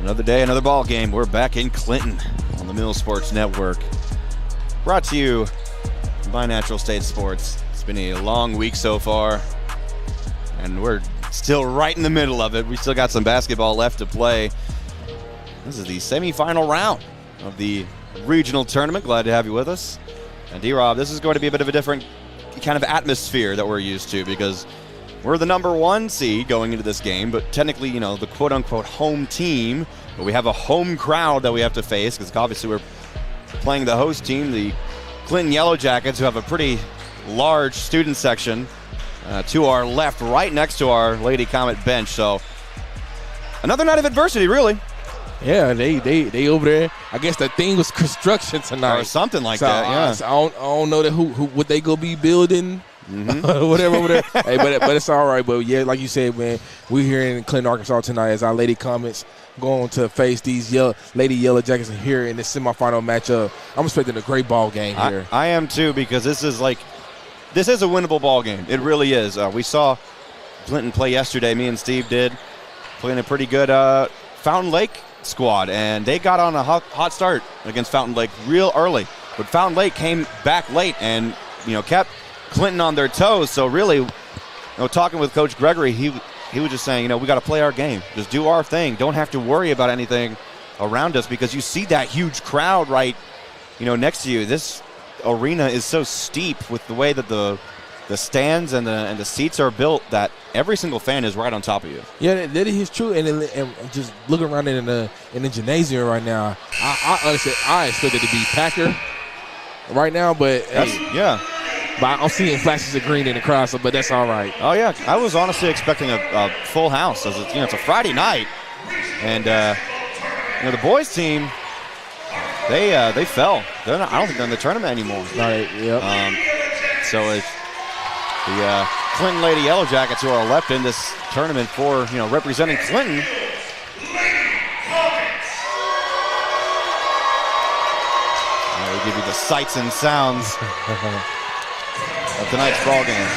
Another day, another ball game. We're back in Clinton on the Mill Sports Network. Brought to you by Natural State Sports. It's been a long week so far, and we're still right in the middle of it. We still got some basketball left to play. This is the semifinal round of the regional tournament. Glad to have you with us. And D-Rob, this is going to be a bit of a different kind of atmosphere that we're used to because we're the number one seed going into this game, but technically, you know, the quote-unquote home team, but we have a home crowd that we have to face because obviously we're playing the host team, the Clinton Yellow Jackets, who have a pretty large student section to our left, right next to our Lady Comet bench. So another night of adversity, really. Yeah, they over there. I guess the thing was construction tonight, or something like that. Yeah, I don't know that who would they go be building. whatever. Hey, but it's all right. But yeah, like you said, man, we're here in Clinton, Arkansas tonight as our Lady Comets going to face these Lady Yellow Jackets here in this semifinal matchup. I'm expecting a great ball game here. I am too, because this is a winnable ball game. It really is. We saw Clinton play yesterday. Me and Steve did, playing a pretty good Fountain Lake squad, and they got on a hot start against Fountain Lake real early. But Fountain Lake came back late and kept Clinton on their toes. So really, talking with Coach Gregory, he was just saying, we got to play our game, just do our thing, don't have to worry about anything around us, because you see that huge crowd right next to you. This arena is so steep with the way that the stands and the seats are built that every single fan is right on top of you. Yeah, that is true. And just looking around in the gymnasium right now, I honestly expect it to be Packer right now, but But I'm seeing flashes of green in the crowd, but that's all right. Oh, yeah. I was honestly expecting a full house. As it's a Friday night. And, the boys team, they fell. I don't think they're in the tournament anymore. Right, yep. So it's the Clinton Lady Yellow Jackets who are left in this tournament for, representing Clinton. We'll give you the sights and sounds of tonight's ball game.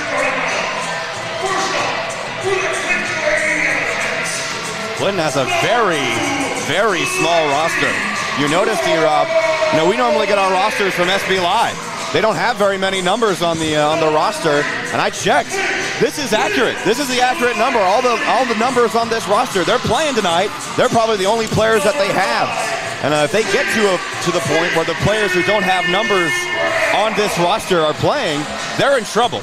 Clinton has a very, very small roster. You notice, D-Rob, we normally get our rosters from SB Live. They don't have very many numbers on the roster, and I checked. This is accurate. This is the accurate number. All the numbers on this roster. They're playing tonight. They're probably the only players that they have. And if they get to the point where the players who don't have numbers on this roster are playing, they're in trouble.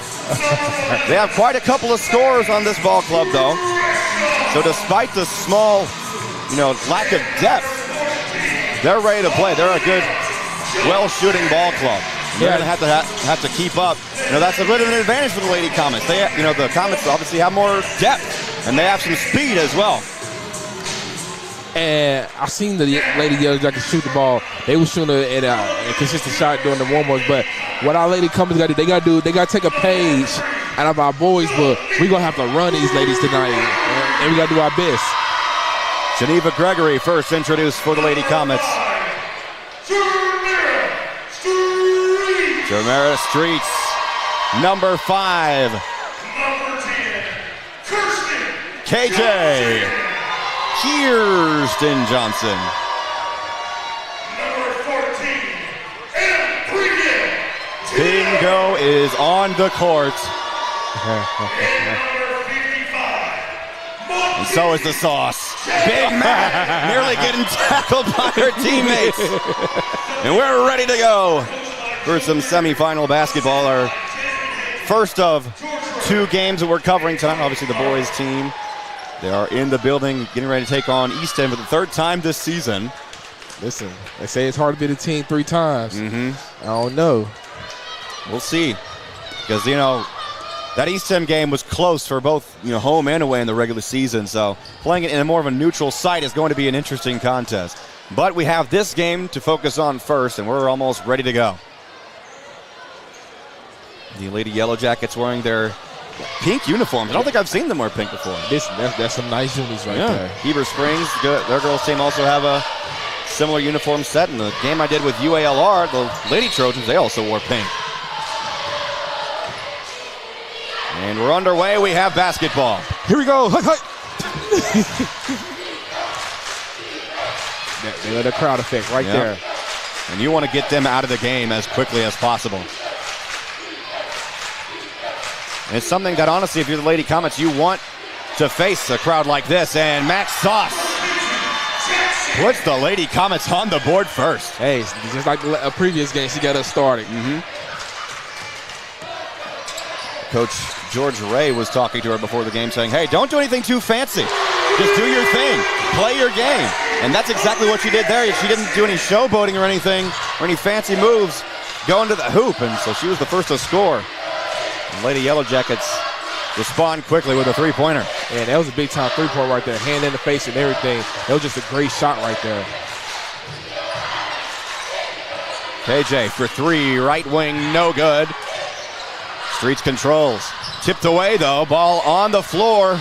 They have quite a couple of scores on this ball club, though. So despite the small, lack of depth, they're ready to play. They're a good, well-shooting ball club. They're going to have to keep up. That's a bit of an advantage for the Lady Comets. They, the Comets obviously have more depth, and they have some speed as well. And I've seen the Lady Yellow Jackets shoot the ball. They were shooting at a consistent shot during the warm-ups. But what our Lady Comets got to do, they got to take a page out of our boys. But we're going to have to run these ladies tonight, and we got to do our best. Geneva Gregory first introduced for the Lady Comets. Jermera Streets, number 5. Number 10, Kirsten KJ Kirsten Johnson. Number 14, and Bingo is on the court. And number 55, And so is the sauce. Big Mac nearly getting tackled by her teammates. And we're ready to go for some semifinal basketball. Our first of 2 games that we're covering tonight. Obviously the boys team, they are in the building getting ready to take on East End for the 3rd time this season. Listen, they say it's hard to beat a team 3 times. I don't know. We'll see. Because, that East End game was close for both, home and away in the regular season. So playing it in a more of a neutral site is going to be an interesting contest. But we have this game to focus on first, and we're almost ready to go. The Lady Yellow Jackets wearing their pink uniforms. I don't think I've seen them wear pink before. That's some nice unis right there. Heber Springs, their girls team also have a similar uniform set. In the game I did with UALR, the Lady Trojans, they also wore pink. And we're underway. We have basketball. Here we go. The crowd effect right there. And you want to get them out of the game as quickly as possible. And it's something that, honestly, if you're the Lady Comets, you want to face a crowd like this. And Max Sauce puts the Lady Comets on the board first. Hey, just like a previous game, she got us started. Coach George Ray was talking to her before the game saying, hey, don't do anything too fancy. Just do your thing. Play your game. And that's exactly what she did there. She didn't do any showboating or anything or any fancy moves going to the hoop. And so she was the first to score. And Lady Yellow Jackets respond quickly with a three-pointer. And that was a big-time three-pointer right there. Hand in the face and everything. That was just a great shot right there. KJ for three, right wing, no good. Streets controls. Tipped away, though. Ball on the floor.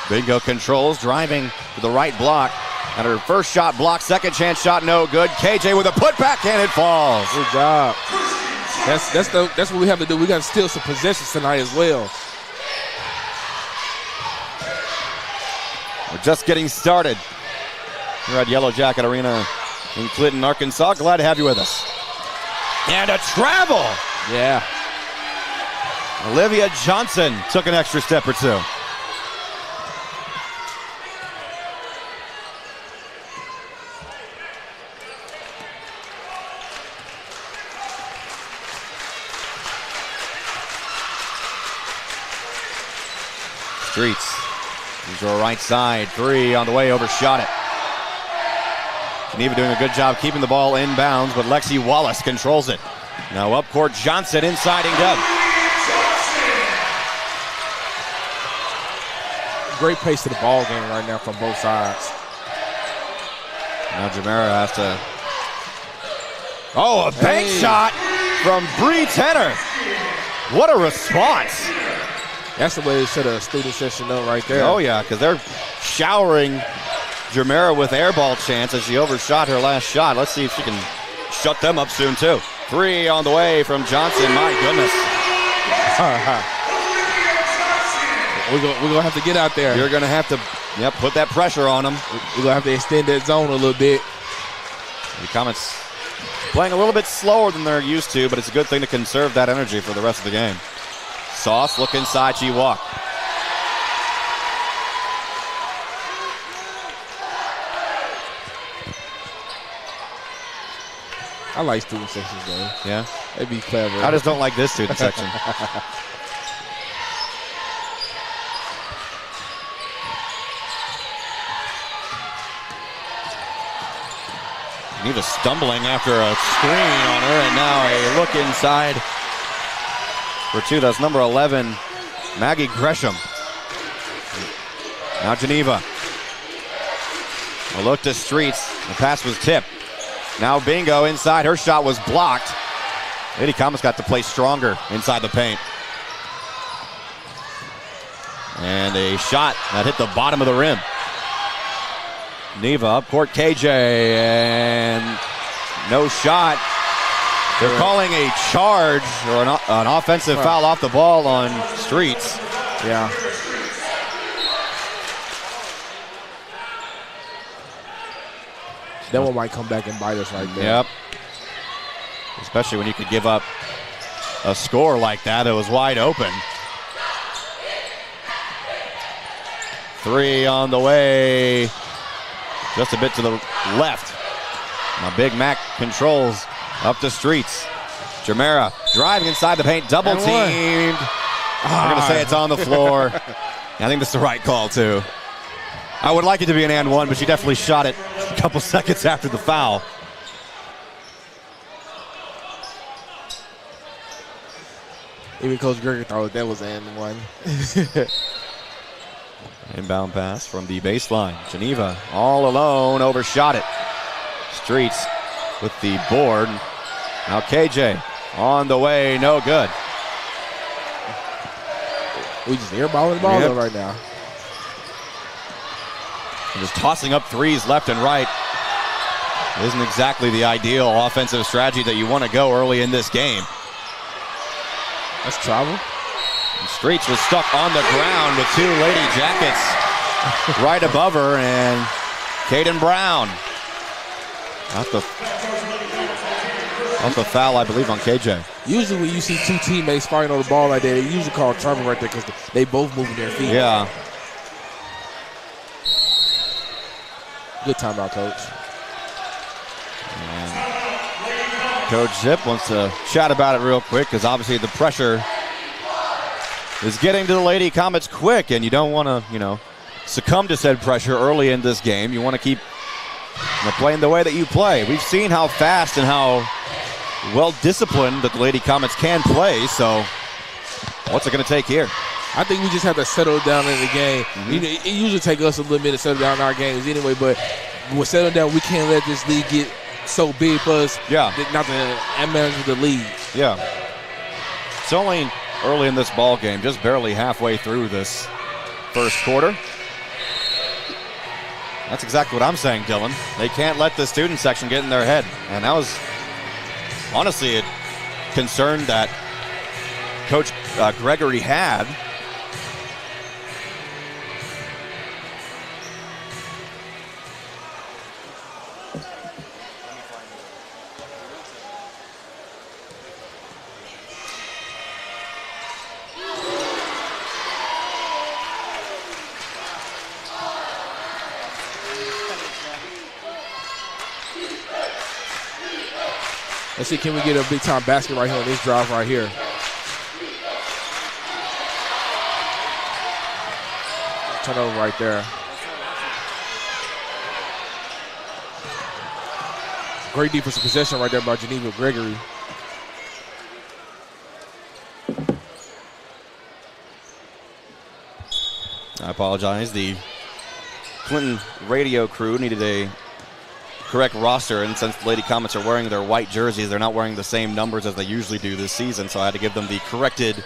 Bingo controls, driving to the right block. And her first shot blocked, second chance shot, no good. KJ with a putback, and it falls. Good job. That's what we have to do. We got to steal some possessions tonight as well. We're just getting started here at Yellow Jacket Arena in Clinton, Arkansas. Glad to have you with us. And a travel. Yeah. Olivia Johnson took an extra step or two. Streets. These are right side. Three on the way, overshot it. Geneva doing a good job keeping the ball in bounds, but Lexi Wallace controls it. Now up court, Johnson inside and good. Great pace to the ball game right now from both sides. Now Jamera has to... Oh, a bank shot from Bree Tenner. What a response. That's the way they should have stood the session up right there. Oh, yeah, because they're showering Jamera with air ball chance as she overshot her last shot. Let's see if she can shut them up soon, too. Three on the way from Johnson. My goodness. We're going to have to get out there. You're going to have to put that pressure on them. We're going to have to extend that zone a little bit. The Comets playing a little bit slower than they're used to, but it's a good thing to conserve that energy for the rest of the game. Sauce, look inside, she walked. I like student sections, though. Yeah? They'd be clever. I just don't like this student section. Neva stumbling after a screen on her, and now a look inside for two. That's number 11, Maggie Gresham. Now Geneva. A look to Streets. The pass was tipped. Now Bingo inside. Her shot was blocked. Lady Comets got to play stronger inside the paint. And a shot that hit the bottom of the rim. Neva up court, KJ, and no shot. They're calling a charge or an offensive foul off the ball on Streets. Yeah. That one might come back and bite us right there. Yep. Especially when you could give up a score like that. It was wide open. Three on the way. Just a bit to the left. Now Big Mac controls up the Streets. Jamera driving inside the paint, double teamed. We're going to say it's on the floor. I think that's the right call, too. I would like it to be an and one, but she definitely shot it a couple seconds after the foul. Even Coach Greger thought that was an and one. Inbound pass from the baseline. Geneva all alone, overshot it. Streets with the board. Now KJ on the way, no good. We just airballing the ball up right now. Just tossing up threes left and right. Isn't exactly the ideal offensive strategy that you want to go early in this game. That's travel. And Streets was stuck on the ground with two Lady Jackets right above her, and Caden Brown. Off the foul, I believe, on KJ. Usually when you see two teammates fighting on the ball like that, they usually call trouble right there because they both moving their feet. Yeah. Good timeout, Coach. And Coach Zip wants to chat about it real quick because obviously the pressure is getting to the Lady Comets quick, and you don't want to, succumb to said pressure early in this game. You want to keep playing the way that you play. We've seen how fast and how well-disciplined that the Lady Comets can play, so what's it going to take here? I think we just have to settle down in the game. It usually takes us a little bit to settle down in our games anyway, but we're settling down. We can't let this league get so big for us not to manage the lead. Yeah. It's only early in this ball game, just barely halfway through this first quarter. That's exactly what I'm saying, Dylan. They can't let the student section get in their head. And that was honestly a concern that Coach Gregory had. Let's see, can we get a big-time basket right here on this drive right here? Turnover right there. Great defensive possession right there by Geneva Gregory. I apologize. The Clinton radio crew needed a correct roster, and since the Lady Comets are wearing their white jerseys, they're not wearing the same numbers as they usually do this season, so I had to give them the corrected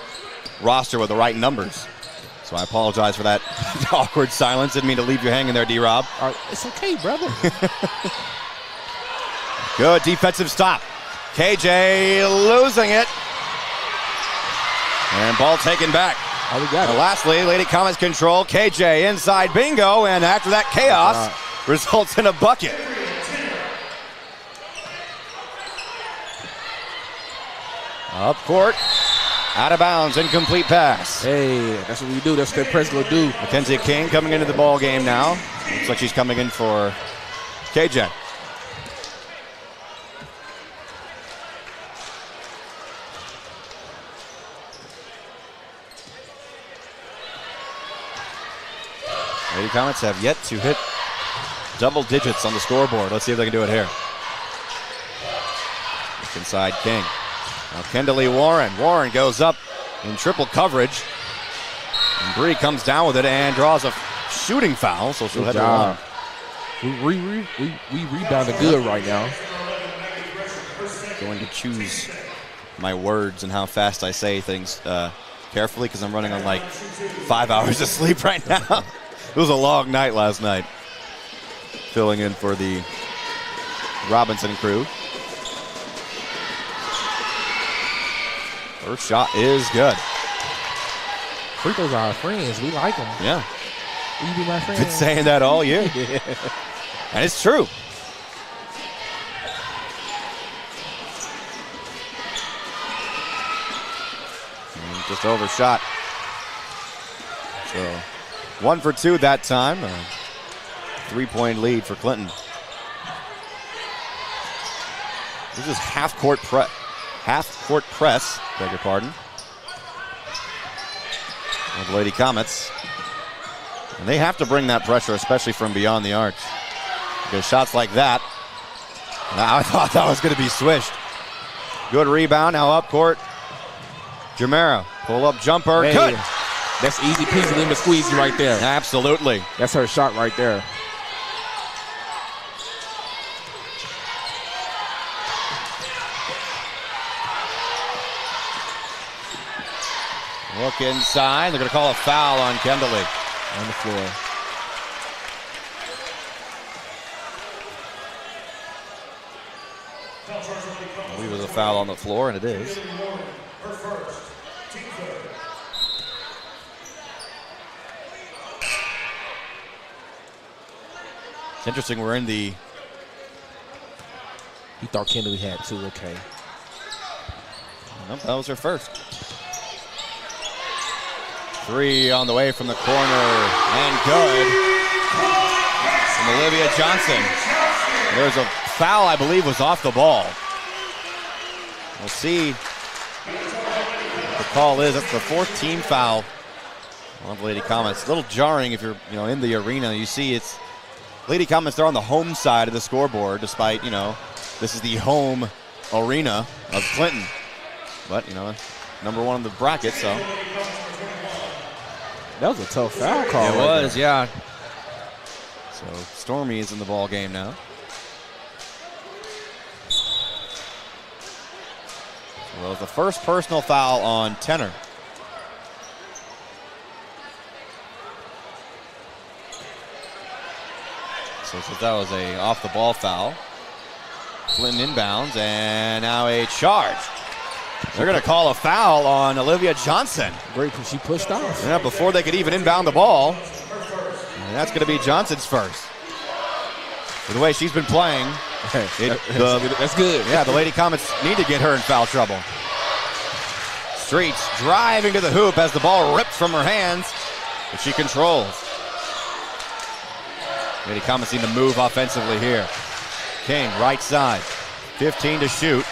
roster with the right numbers. So I apologize for that awkward silence. Didn't mean to leave you hanging there, D-Rob. It's okay, brother. Good defensive stop. KJ losing it. And ball taken back. Oh, we got it. Lastly, Lady Comets control. KJ inside bingo, and after that chaos results in a bucket. Up court, out of bounds, incomplete pass. Hey, that's what we do. That's what that press will do. Mackenzie King coming into the ball game now. Looks like she's coming in for KJ. Lady Comets have yet to hit double digits on the scoreboard. Let's see if they can do it here. It's inside King. Now Kendall Warren. Warren goes up in triple coverage. And Bree comes down with it and draws a shooting foul, so she'll head to line. We rebounded good right now. Going to choose my words and how fast I say things carefully because I'm running on like 5 hours of sleep right now. It was a long night last night. Filling in for the Robinson crew. First shot is good. Free throws are our friends. We like them. Yeah. You be my friend. Been saying that all year. And it's true. And just overshot. So 1 for 2 that time. A 3-point lead for Clinton. This is half-court press, beg your pardon, of the Lady Comets. And they have to bring that pressure, especially from beyond the arch. Because shots like that, I thought that was going to be swished. Good rebound, now up court. Jamera, pull-up jumper, hey, good. That's easy peasy lemon squeezy right there. Absolutely. That's her shot right there. Look inside. They're going to call a foul on Kendall on the floor. I believe it was a foul on the floor, and it is. It's interesting, we're in the... He thought Kendall had two, okay. Nope, that was her first. Three on the way from the corner, and good. From Olivia Johnson. There's a foul, I believe, was off the ball. We'll see what the call is. That's the fourth team foul. One of the Lady Comets. A little jarring if you're in the arena. You see it's Lady Comets, they're on the home side of the scoreboard, despite, this is the home arena of Clinton. But, number one in the bracket, so. That was a tough foul call. It was, yeah. So Stormy is in the ball game now. So it was the first personal foul on Tenor. So that was a off the ball foul. Clinton inbounds, and now a charge. They're going to call a foul on Olivia Johnson. Great, she pushed off. Yeah, before they could even inbound the ball. And that's going to be Johnson's first. With the way she's been playing, that's good. Yeah, the Lady Comets need to get her in foul trouble. Streets driving to the hoop as the ball ripped from her hands, but she controls. Lady Comets need to move offensively here. King, right side, 15 to shoot.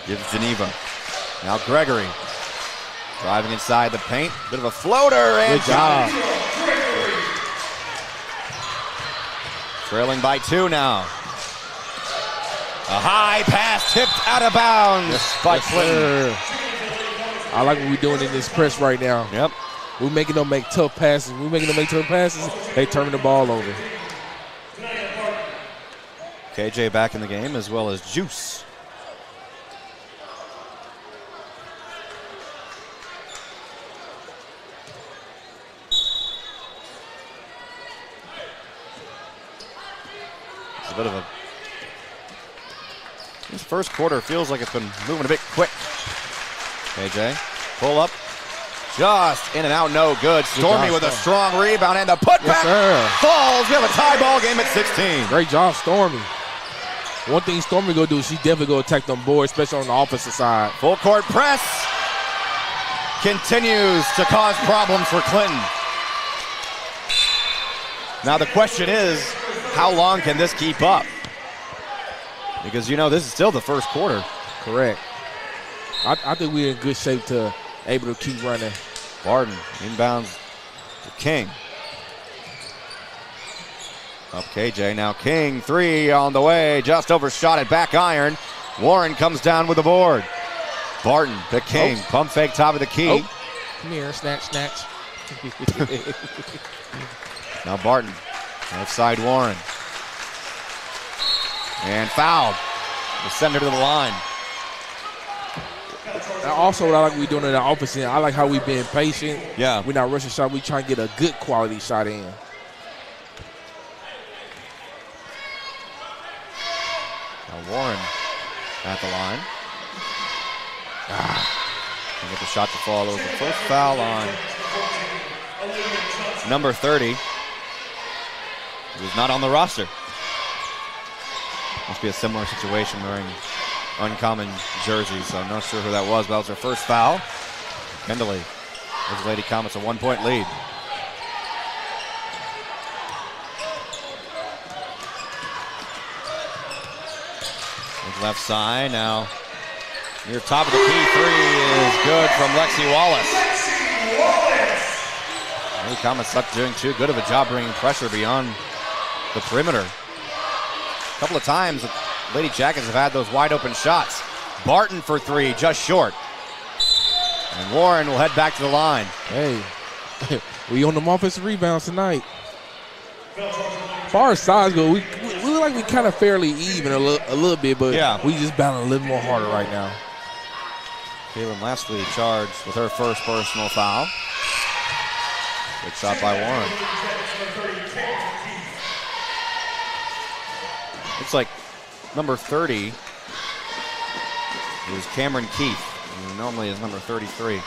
Gives Geneva. Now Gregory, driving inside the paint. Bit of a floater, and good job. Trailing by 2 now. A high pass tipped out of bounds by Clinton. I like what we're doing in this press right now. Yep. We're making them make tough passes. They turn the ball over. KJ back in the game, as well as Juice. It's a bit of a... This first quarter feels like it's been moving a bit quick. KJ, pull up. Just in and out, no good. Stormy with a strong rebound, and the putback falls. We have a tie ball game at 16. Great job, Stormy. One thing Stormy gonna do is she definitely gonna attack them boards, especially on the offensive side. Full court press continues to cause problems for Clinton. Now the question is, how long can this keep up? Because this is still the first quarter. Correct. I think we're in good shape to able to keep running. Barton inbounds to King. Up KJ, now King, 3 on the way, just overshot it, back iron. Warren comes down with the board. Barton to King, pump fake top of the key. Come here, snatch. Now Barton, left side Warren. And fouled. We'll send her to the line. Also, what I like we're doing in the opposite, I like how we've been patient. Yeah. We're not rushing shot. We trying to get a good quality shot in. Now Warren at the line. And get the shot to fall. It was the first foul on number 30. Who's not on the roster. Must be a similar situation wearing uncommon jersey, so I'm not sure who that was, but that was her first foul. Kendalley. There's Lady Comets, a 1-point lead. Left side now. Near top of the key, 3 is good from Lexi Wallace. Lady Comets not doing too good of a job bringing pressure beyond the perimeter. A couple of times the Lady Jackets have had those wide open shots. Barton for 3, just short. And Warren will head back to the line. Hey, we on them offensive rebounds tonight. As far as size go, we look like we kind of fairly even a little bit, but yeah, we just battling a little more harder right now. Kaylin Leslie charged with her first personal foul. Good shot by Warren. Looks like number 30 is Cameron Keith, who normally is number 33.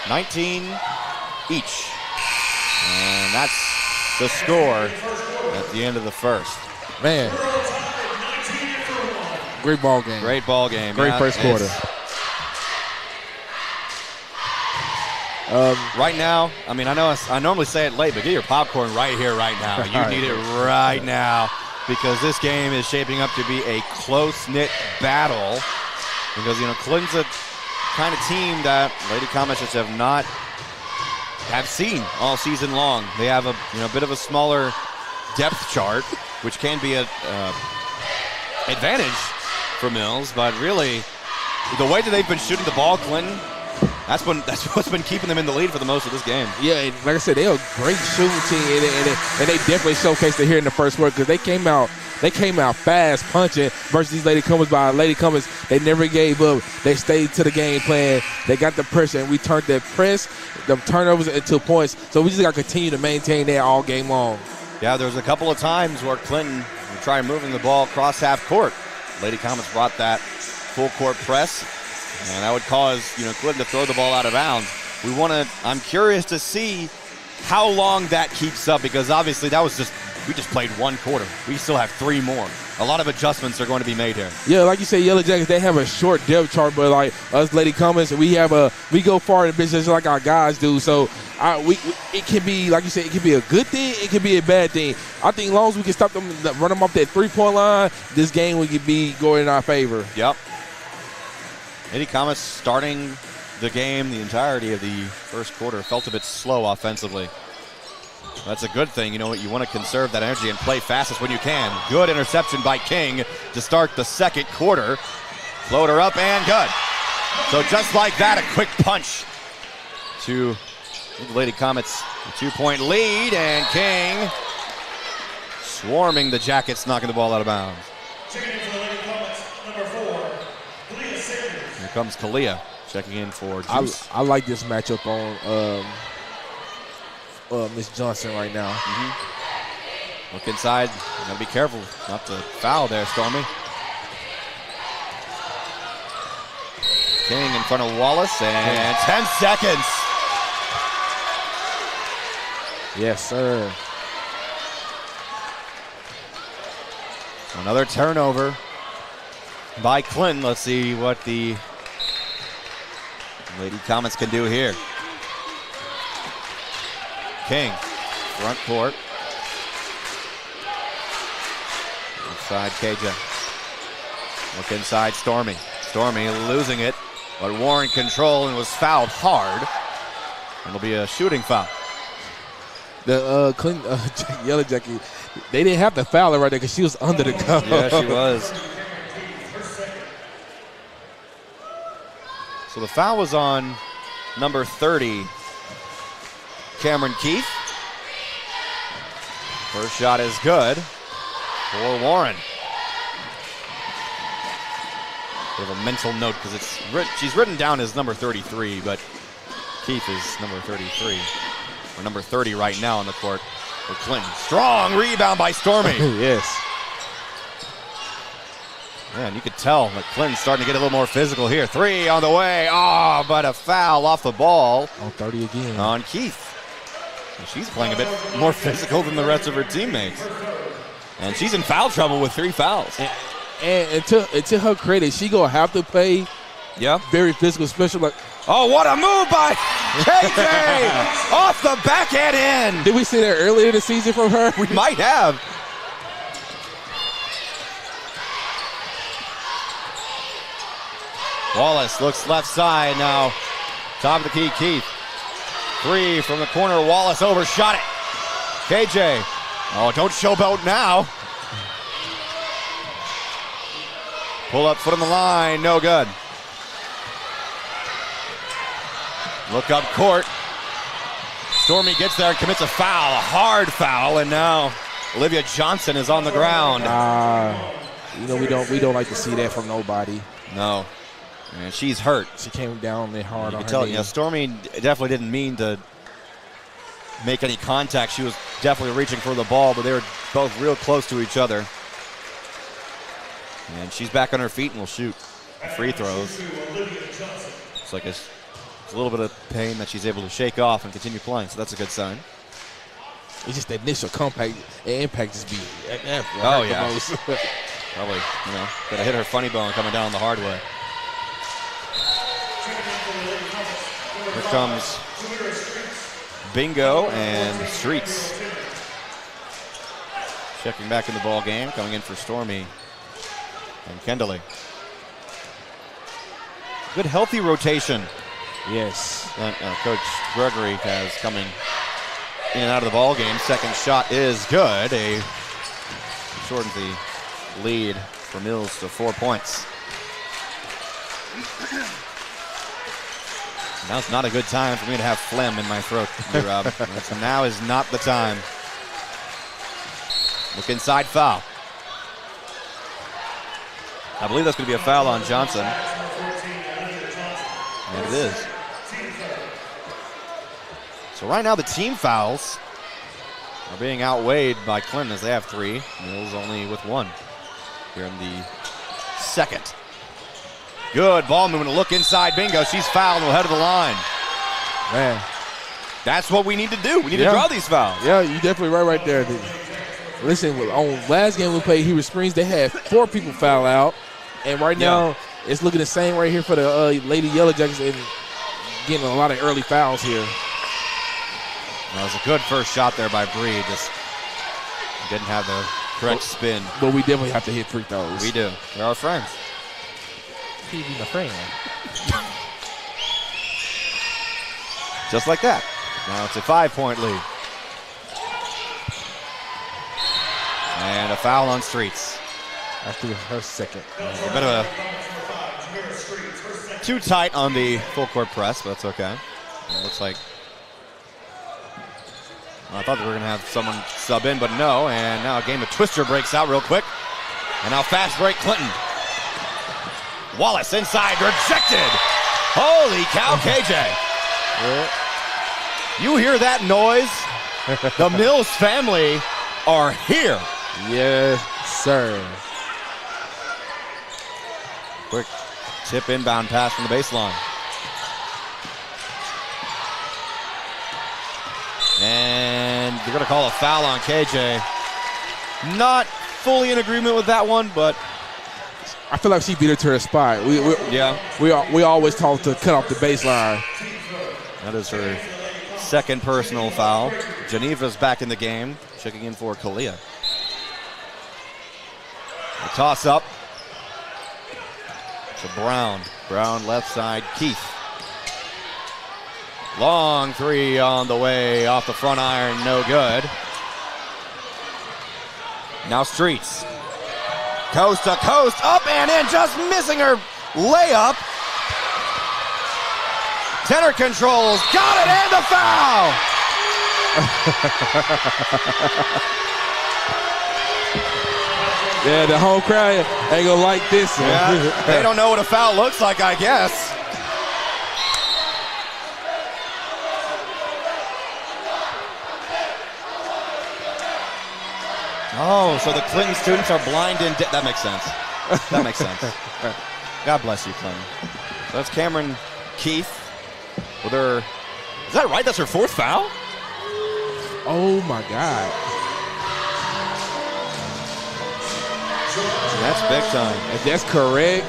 19 each. And that's the score at the end of the first. Man. Great ball game. Great ball game. Great first quarter. Right now, I mean, I normally say it late, but get your popcorn right here, right now. You need it right now because this game is shaping up to be a close-knit battle because, Clinton's a kind of team that Lady Comets just have seen all season long. They have a bit of a smaller depth chart, which can be an advantage for Mills, but really, the way that they've been shooting the ball, Clinton, that's what's been keeping them in the lead for the most of this game. Yeah, and like I said, they're a great shooting team, and they definitely showcased it here in the first quarter because they came out fast, punching versus these Lady Comets. By Lady Comets, they never gave up. They stayed to the game plan. They got the pressure, and we turned that press, the turnovers into points. So we just got to continue to maintain that all game long. Yeah, there was a couple of times where Clinton would try moving the ball across half court. Lady Comets brought that full court press, and that would cause Clinton to throw the ball out of bounds. I'm curious to see how long that keeps up because obviously we just played one quarter. We still have 3 more. A lot of adjustments are going to be made here. Yeah, like you say, Yellow Jackets, they have a short depth chart, but like us Lady Comets, we go far in the business like our guys do. So it can be, like you said, it can be a good thing, it can be a bad thing. I think as long as we can stop them, run them off that 3-point line, this game would be going in our favor. Yep. Lady Comets starting the game, the entirety of the first quarter, felt a bit slow offensively. That's a good thing. You want to conserve that energy and play fastest when you can. Good interception by King to start the second quarter. Floater up and good. So just like that, a quick punch to the Lady Comets, a 2-point lead, and King swarming the Jackets, knocking the ball out of bounds. Checking in for the Lady Comets, number 4, Kalia Sanders. Here comes Kalia checking in for Juice. I like this matchup on Miss Johnson right now. Mm-hmm. Look inside. You gotta be careful not to foul there, Stormy. King in front of Wallace, and 10 seconds. Yes, sir. Another turnover by Clinton. Let's see what the Lady Comets can do here. King, front court. Inside KJ. Look inside Stormy. Stormy losing it, but Warren control and was fouled hard. It'll be a shooting foul. The Clinton, Yellow Jacket, they didn't have to foul her right there because she was under the cover. Yeah, she was. So the foul was on number 30, Cameron Keith. First shot is good for Warren. Bit of a mental note because she's written down as number 33, but Keith is number 33, or number 30 right now on the court for Clinton. Strong rebound by Stormy. Yes. Man, you could tell that Clinton's starting to get a little more physical here. 3 on the way. Oh, but a foul off the ball. On 30 again. On Keith. So she's playing a bit more physical than the rest of her teammates. And she's in foul trouble with 3 fouls. And to her credit, she gonna have to play very physical, especially like. Oh, what a move by KJ! Off the backhand end. Did we see that earlier in the season from her? We might have. Wallace looks left side now. Top of the key, Keith. 3 from the corner. Wallace overshot it. KJ. Oh, don't showboat now. Pull up, foot on the line. No good. Look up court. Stormy gets there and commits a foul, a hard foul, and now Olivia Johnson is on the ground. We don't like to see that from nobody. No. And she's hurt. She came down there hard on her tell, knee. Stormy definitely didn't mean to make any contact. She was definitely reaching for the ball, but they were both real close to each other. And she's back on her feet and will shoot free throws. It's like a It's a little bit of pain that she's able to shake off and continue playing, so that's a good sign. It's just the initial impact just be. Oh, yeah. Probably, could have hit her funny bone coming down the hard way. Here comes Bingo and Streets. Checking back in the ball game, coming in for Stormy and Kendalley. Good healthy rotation. Yes. Coach Gregory has coming in and out of the ball game. Second shot is good. Shortens the lead for Mills to 4 points. Now's not a good time for me to have phlegm in my throat, Rob. Now is not the time. Look inside, foul. I believe that's going to be a foul on Johnson. And it is. So right now the team fouls are being outweighed by Clinton as they have 3. Mills only with 1 here in the second. Good ball movement. Look inside Bingo. She's fouled and will head to the line. Man. That's what we need to do. We need to draw these fouls. Yeah, you're definitely right there. Listen, on last game we played Heber Springs, they had 4 people foul out. And right now it's looking the same right here for the Lady Yellow Jackets and getting a lot of early fouls here. That was a good first shot there by Bree. Just didn't have the correct spin. But we definitely have to hit free throws. We do. They're our friends. He's my friend. Just like that. Now it's a 5-point lead. And a foul on Streets. After her second. A bit of a too tight on the full court press, but that's okay. It looks like I thought we were going to have someone sub in, but no. And now a game of Twister breaks out real quick. And now fast break Clinton. Wallace inside, rejected. Holy cow, KJ. You hear that noise? The Mills family are here. Yes, sir. Quick tip inbound pass from the baseline. And they're going to call a foul on KJ. Not fully in agreement with that one, but I feel like she beat her to her spot. We always talk to cut off the baseline. That is her second personal foul. Geneva's back in the game, checking in for Kalia. A toss up to Brown. Brown left side, Keith. Long 3 on the way, off the front iron, no good. Now Streets. Coast to coast, up and in, just missing her layup. Tenor controls, got it, and the foul! Yeah, the whole crowd ain't gonna like this one. Yeah, they don't know what a foul looks like, I guess. Oh, so the Clinton students are blind and that makes sense. That makes sense. God bless you, Clinton. So that's Cameron Keith with her. Is that right? That's her 4th foul? Oh my God. That's big time. If that's correct.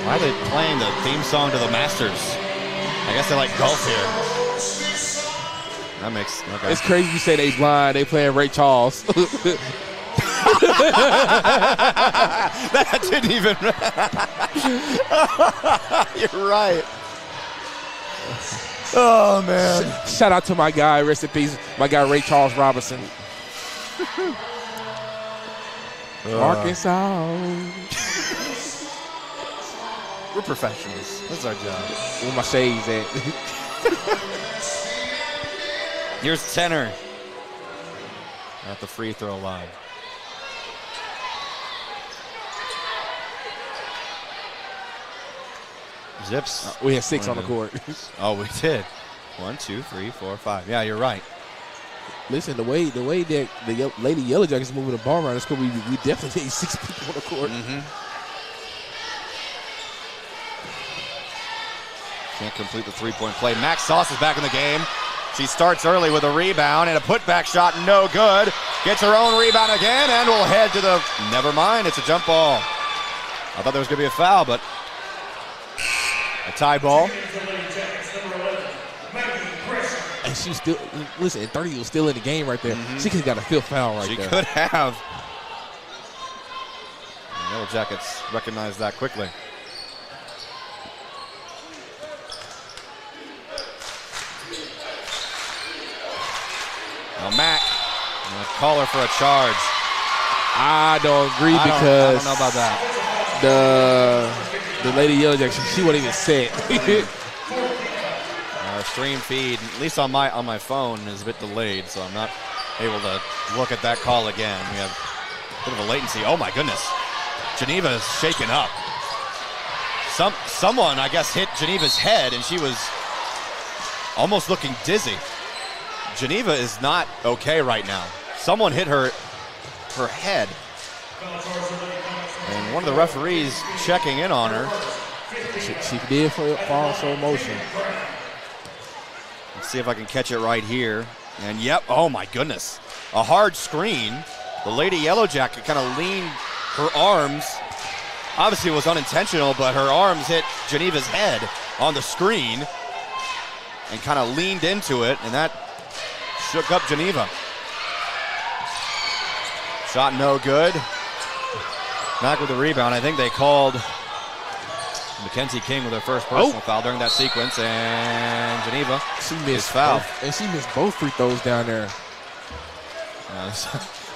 Why are they playing the theme song to the Masters? I guess they like golf here. That makes okay. It's crazy you say they blind. They playing Ray Charles. That didn't even. You're right. Oh man! Shout out to my guy. Rest in peace, my guy Ray Charles Robinson. Arkansas. We're professionals. That's our job. Where my shades at? Here's Tenor at the free throw line. Zips. We had 6 on the court. Oh, we did. 1, 2, 3, 4, 5. Yeah, you're right. Listen, the way that the Lady Yellow Jackets moving the ball around, it's we definitely need 6 people on the court. Can't complete the three-point play. Max Sauce is back in the game. She starts early with a rebound and a putback shot, no good. Gets her own rebound again and will head to the, never mind, it's a jump ball. I thought there was going to be a foul, but a tie ball. And she's still, listen, 30 was still in the game right there. She could have got a fifth foul right there. She could have. The Yellow Jackets recognized that quickly. Now Mac, I'm going to call her for a charge. I don't agree I because don't know about that. the Lady Yellow Jackets, she wasn't even set. Stream feed, at least on my phone, is a bit delayed, so I'm not able to look at that call again. We have a bit of a latency. Oh my goodness, Geneva is shaken up. Someone, I guess, hit Geneva's head, and she was almost looking dizzy. Geneva is not okay right now. Someone hit her head, and one of the referees checking in on her. She did fall slow motion. Let's see if I can catch it right here. And yep, oh my goodness. A hard screen. The Lady Yellow Jacket kind of leaned her arms. Obviously it was unintentional, but her arms hit Geneva's head on the screen and kind of leaned into it, and that shook up Geneva. Shot no good. Mac with the rebound. I think they called Mackenzie King with her first personal foul during that sequence, and Geneva is fouled. And she missed both free throws down there.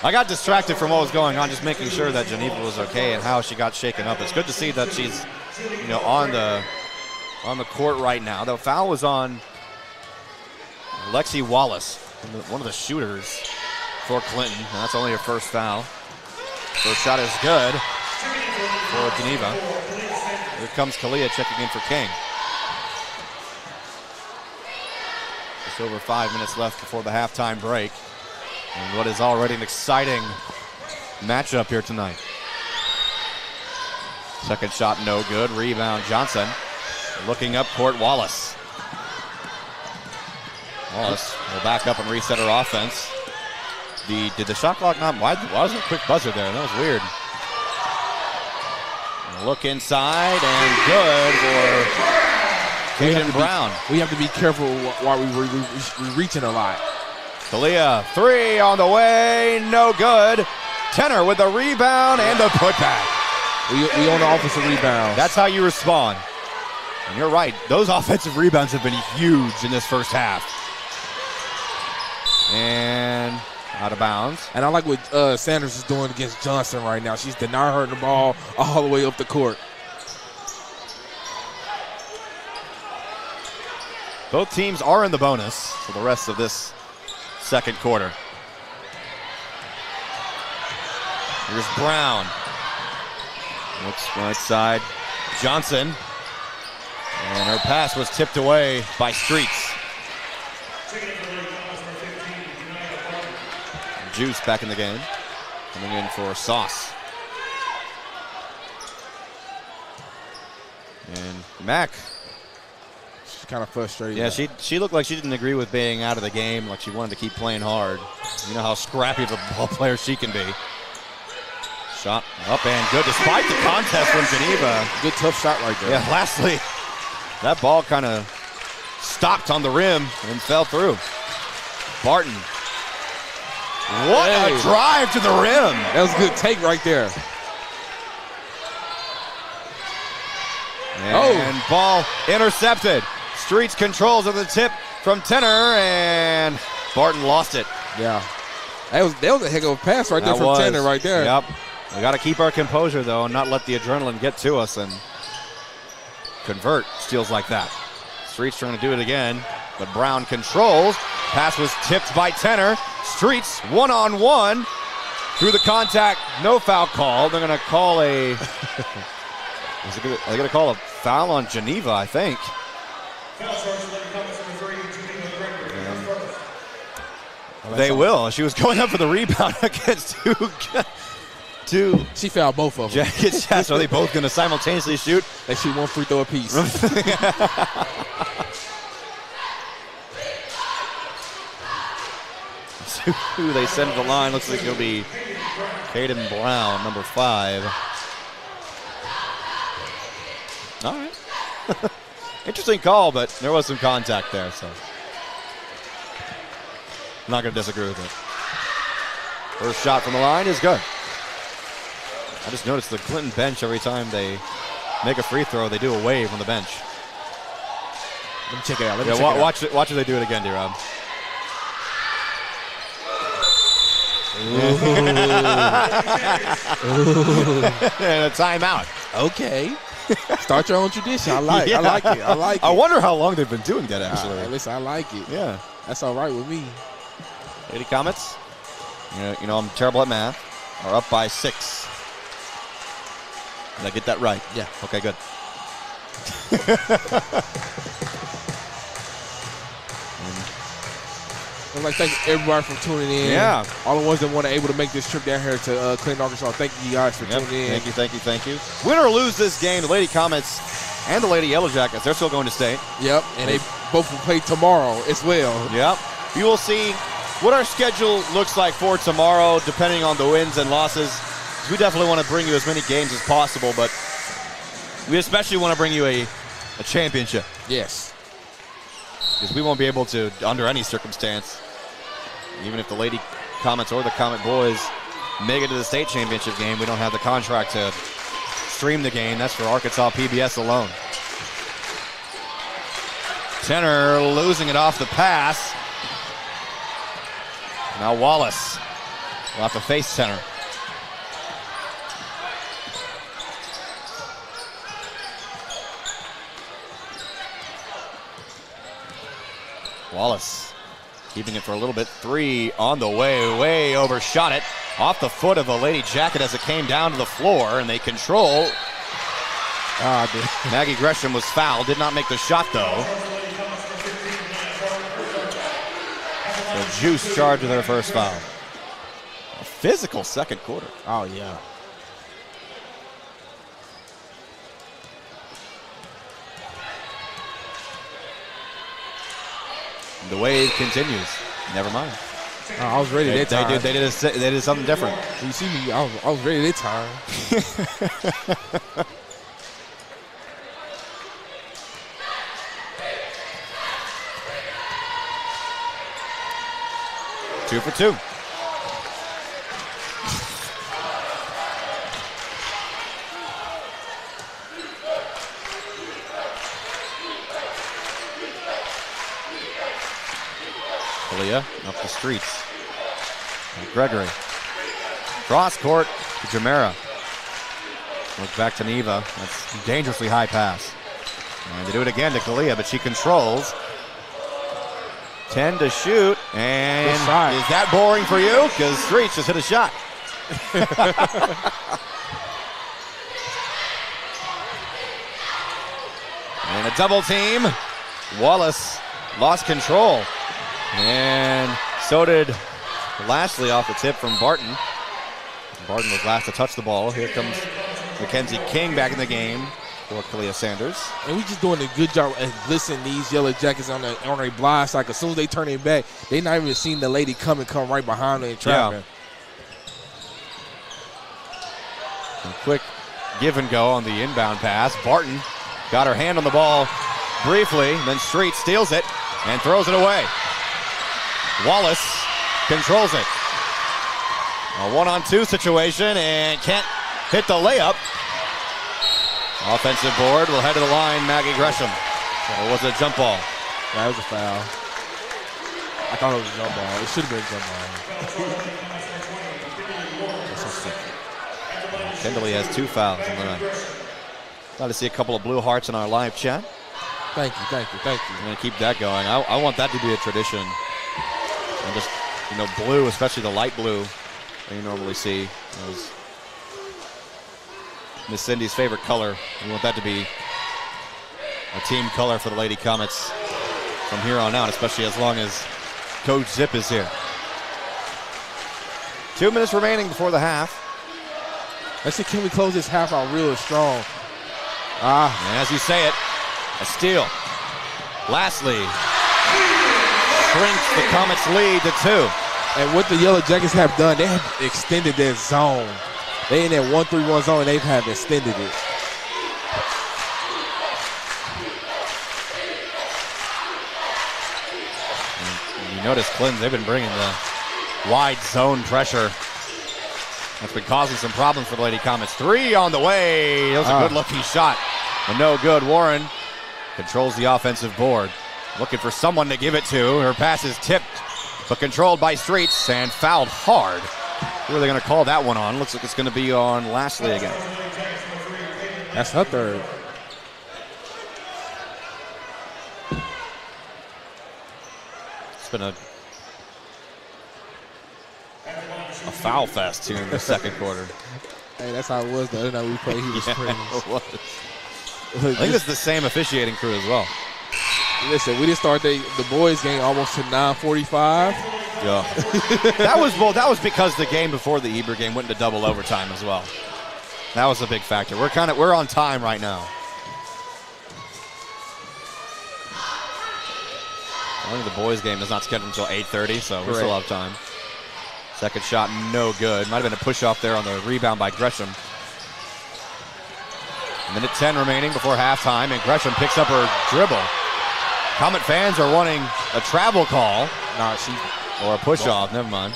I got distracted from what was going on, just making sure that Geneva was okay and how she got shaken up. It's good to see that she's, on the court right now. The foul was on Lexi Wallace, one of the shooters for Clinton, and that's only her first foul. First shot is good for Geneva. Here comes Kalia checking in for King. Just over 5 minutes left before the halftime break. And what is already an exciting matchup here tonight. Second shot no good. Rebound Johnson. Looking up court, Wallace. Wallace will back up and reset her offense. Did the shot clock not? Why was there a quick buzzer there? That was weird. Look inside and good for Caden Brown. We have to be careful while we're reaching a lot. Kalia, three on the way, no good. Tenor with the rebound and the putback. We own the offensive rebounds. That's how you respond. And you're right, those offensive rebounds have been huge in this first half. And out of bounds. And I like what Sanders is doing against Johnson right now. She's denying her the ball all the way up the court. Both teams are in the bonus for the rest of this second quarter. Here's Brown. Looks right side. Johnson. And her pass was tipped away by Streets. Juice back in the game. Coming in for Sauce. And Mac. She's kind of frustrated. Yeah, she looked like she didn't agree with being out of the game, like she wanted to keep playing hard. You know how scrappy of a ball player she can be. Shot up and good, despite the contest from Geneva. Good tough shot right there. Yeah, lastly, that ball kind of stopped on the rim and fell through. Barton. What a drive to the rim. That was a good take right there. And ball intercepted. Streets controls of the tip from Tenor, and Barton lost it. Yeah. That was a heck of a pass right there from Tenor right there. Yep. We got to keep our composure, though, and not let the adrenaline get to us and convert steals like that. Streets trying to do it again, but Brown controls. Pass was tipped by Tenor. Streets one-on-one through the contact. No foul call. They're going to call a... Are they going to call a foul on Geneva, I think. They will. She was going up for the rebound against two She fouled both of them. Jacket shots. Are they both going to simultaneously shoot? They shoot one free throw apiece. Who they send to the line. Looks like it'll be Caden Brown, number 5. All right. Interesting call, but there was some contact there, so I'm not going to disagree with it. First shot from the line is good. I just noticed the Clinton bench, every time they make a free throw, they do a wave on the bench. Let me check it out. Watch if they do it again, D-Rob. And a timeout. Okay. Start your own tradition. I like it. I wonder how long they've been doing that, actually. Listen, I like it. Yeah. That's all right with me. Any comments? You know, I'm terrible at math. Are up by 6. Did I get that right? Yeah. Okay, good. I'd like to thank everybody for tuning in. Yeah. All the ones that want to able to make this trip down here to Clinton, Arkansas. Thank you guys for tuning in. Thank you. Win or lose this game, the Lady Comets and the Lady Yellow Jackets, they're still going to state. Yep, and they both will play tomorrow as well. Yep. You will see what our schedule looks like for tomorrow, depending on the wins and losses. We definitely want to bring you as many games as possible, but we especially want to bring you a championship. Yes. Because we won't be able to, under any circumstance, even if the Lady Comets or the Comet Boys make it to the state championship game, we don't have the contract to stream the game. That's for Arkansas PBS alone. Tenor losing it off the pass. Now Wallace will have to face Tenor. Wallace keeping it for a little bit. 3 on the way overshot it. Off the foot of the Lady Jacket as it came down to the floor, and they control. Maggie Gresham was fouled, did not make the shot though. So Juice charged with their first foul. A physical second quarter. Oh, yeah. The wave continues. Never mind. I was ready that time. They did something different. You see me, I was ready that time. Two for two. Kalia up the streets. And Gregory. Cross court to Jamera. Look back to Neva. That's a dangerously high pass. And they do it again to Kalia, but she controls. 10 to shoot. And is that boring for you? Because Streets just hit a shot. And a double team. Wallace lost control. And so did Lashley off the tip from Barton. Barton was last to touch the ball. Here comes Mackenzie King back in the game for Kalia Sanders. And we just doing a good job at blitzing these Yellow Jackets on a blind side. As soon as they turn it back, they not even seeing the lady come right behind them and trapping. A quick give and go on the inbound pass. Barton got her hand on the ball briefly, then Street steals it and throws it away. Wallace controls it. A 1-on-2 situation and can't hit the layup. Offensive board will head to the line, Maggie Gresham. Or was it a jump ball? That was a foul. I thought it was a jump ball. It should have been a jump ball. Kendalley has 2 fouls in the night. Glad to see a couple of blue hearts in our live chat. Thank you. I'm going to keep that going. I want that to be a tradition. And just, blue, especially the light blue that you normally see. That was Miss Cindy's favorite color. We want that to be a team color for the Lady Comets from here on out, especially as long as Coach Zip is here. 2 minutes remaining before the half. I said, can we close this half out real strong? And as you say it, a steal. Lastly, shrinks the Comets' lead to 2. And what the Yellow Jackets have done, they have extended their zone. They in that 1-3-1 zone, and they have extended it. And you notice Clinton, they've been bringing the wide zone pressure. That's been causing some problems for the Lady Comets. 3 on the way. That was a good-looking shot. But no good. Warren controls the offensive board. Looking for someone to give it to. Her pass is tipped, but controlled by Streets and fouled hard. Who are they going to call that one on? Looks like it's going to be on Lashley again. That's her third. It's been a foul fest here in the second quarter. Hey, that's how it was the other night we played. He was Springs. It was. I think it's the same officiating crew as well. Listen, we didn't start the boys' game almost to 9:45. Yeah. that was because the game before the Eber game went into double overtime as well. That was a big factor. We're on time right now. I think the boys' game is not scheduled until 8:30, so we still have time. Second shot, no good. Might have been a push-off there on the rebound by Gresham. Minute 10 remaining before halftime, and Gresham picks up her dribble. Comet fans are wanting a travel call. Or a push-off, never mind.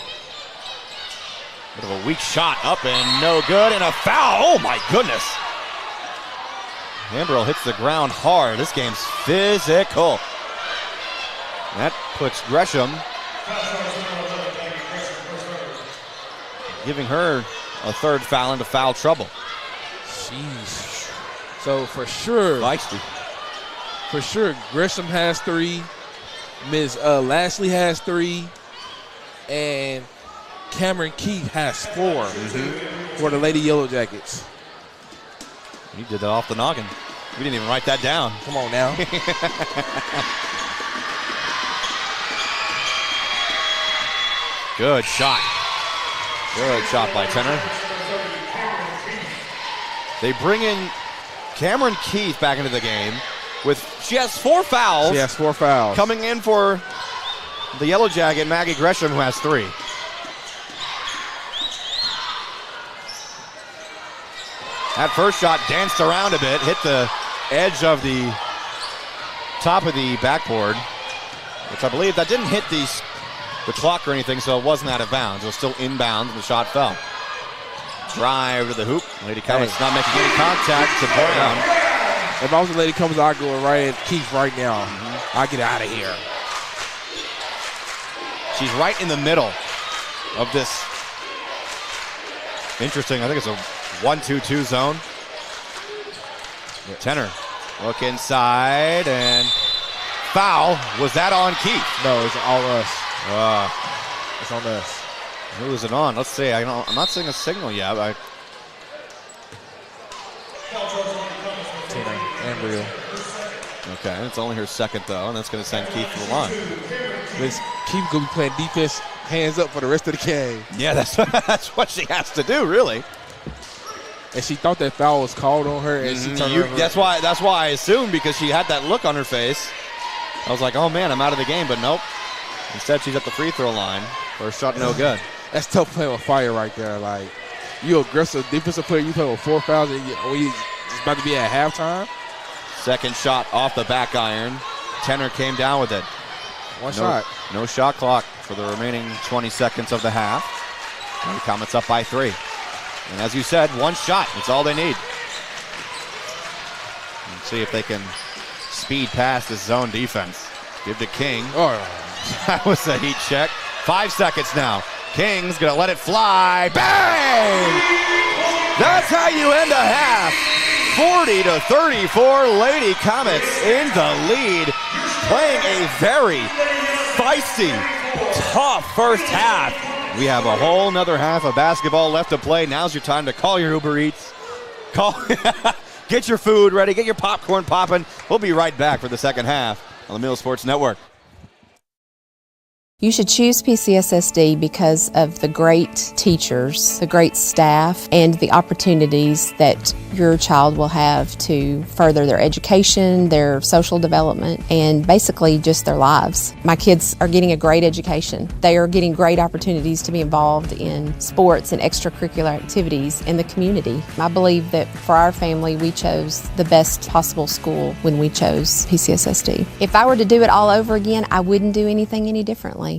Bit of a weak shot up and no good, and a foul. Oh, my goodness. Ambrose hits the ground hard. This game's physical. That puts Gresham, giving her a third foul into foul trouble. Jeez. So for sure, Feisty. For sure, Gresham has 3. Ms. Lashley has 3. And Cameron Keith has 4 for the Lady Yellow Jackets. You did that off the noggin. We didn't even write that down. Come on now. Good shot. Good shot by Tenor. They bring in Cameron Keith back into the game. She has 4 fouls. She has 4 fouls. Coming in for the Yellow Jacket, Maggie Gresham, who has 3. That first shot danced around a bit, hit the edge of the top of the backboard, which I believe that didn't hit the clock or anything, so it wasn't out of bounds. It was still inbounds, and the shot fell. Drive to the hoop. Lady Comets not making any contact to Brown. If I was a Lady Comets, I'd go right at Keith right now. I'd get out of here. She's right in the middle of this. Interesting. I think it's a 1-2-2 zone. Tenor. Look inside and foul. Was that on Keith? No, it's all us. It's on us. Who is it on? Let's see. I'm not seeing a signal yet. Tina and Real. Okay, it's only her second though, and that's going to send Keith to the line. Keith going to be playing defense hands up for the rest of the game. Yeah, that's what she has to do, really. And she thought that foul was called on her, and she turned around. That's why I assumed, because she had that look on her face. I was like, oh man, I'm out of the game, but nope. Instead, she's at the free throw line. First shot, no good. That's tough playing with fire right there. Like, you aggressive defensive player, you play with 4 fouls, and it's about to be at halftime. Second shot off the back iron. Tenor came down with it. One shot. No shot clock for the remaining 20 seconds of the half. And the Comets up by 3. And as you said, 1 shot. That's all they need. Let's see if they can speed past this zone defense. Give to King. Oh, that was a heat check. 5 seconds now. King's going to let it fly. Bang! That's how you end a half. 40-34, Lady Comets in the lead. Playing a very feisty, tough first half. We have a whole nother half of basketball left to play. Now's your time to call your Uber Eats. Get your food ready. Get your popcorn popping. We'll be right back for the second half on the Mill Sports Network. You should choose PCSSD because of the great teachers, the great staff, and the opportunities that your child will have to further their education, their social development, and basically just their lives. My kids are getting a great education. They are getting great opportunities to be involved in sports and extracurricular activities in the community. I believe that for our family, we chose the best possible school when we chose PCSSD. If I were to do it all over again, I wouldn't do anything any differently.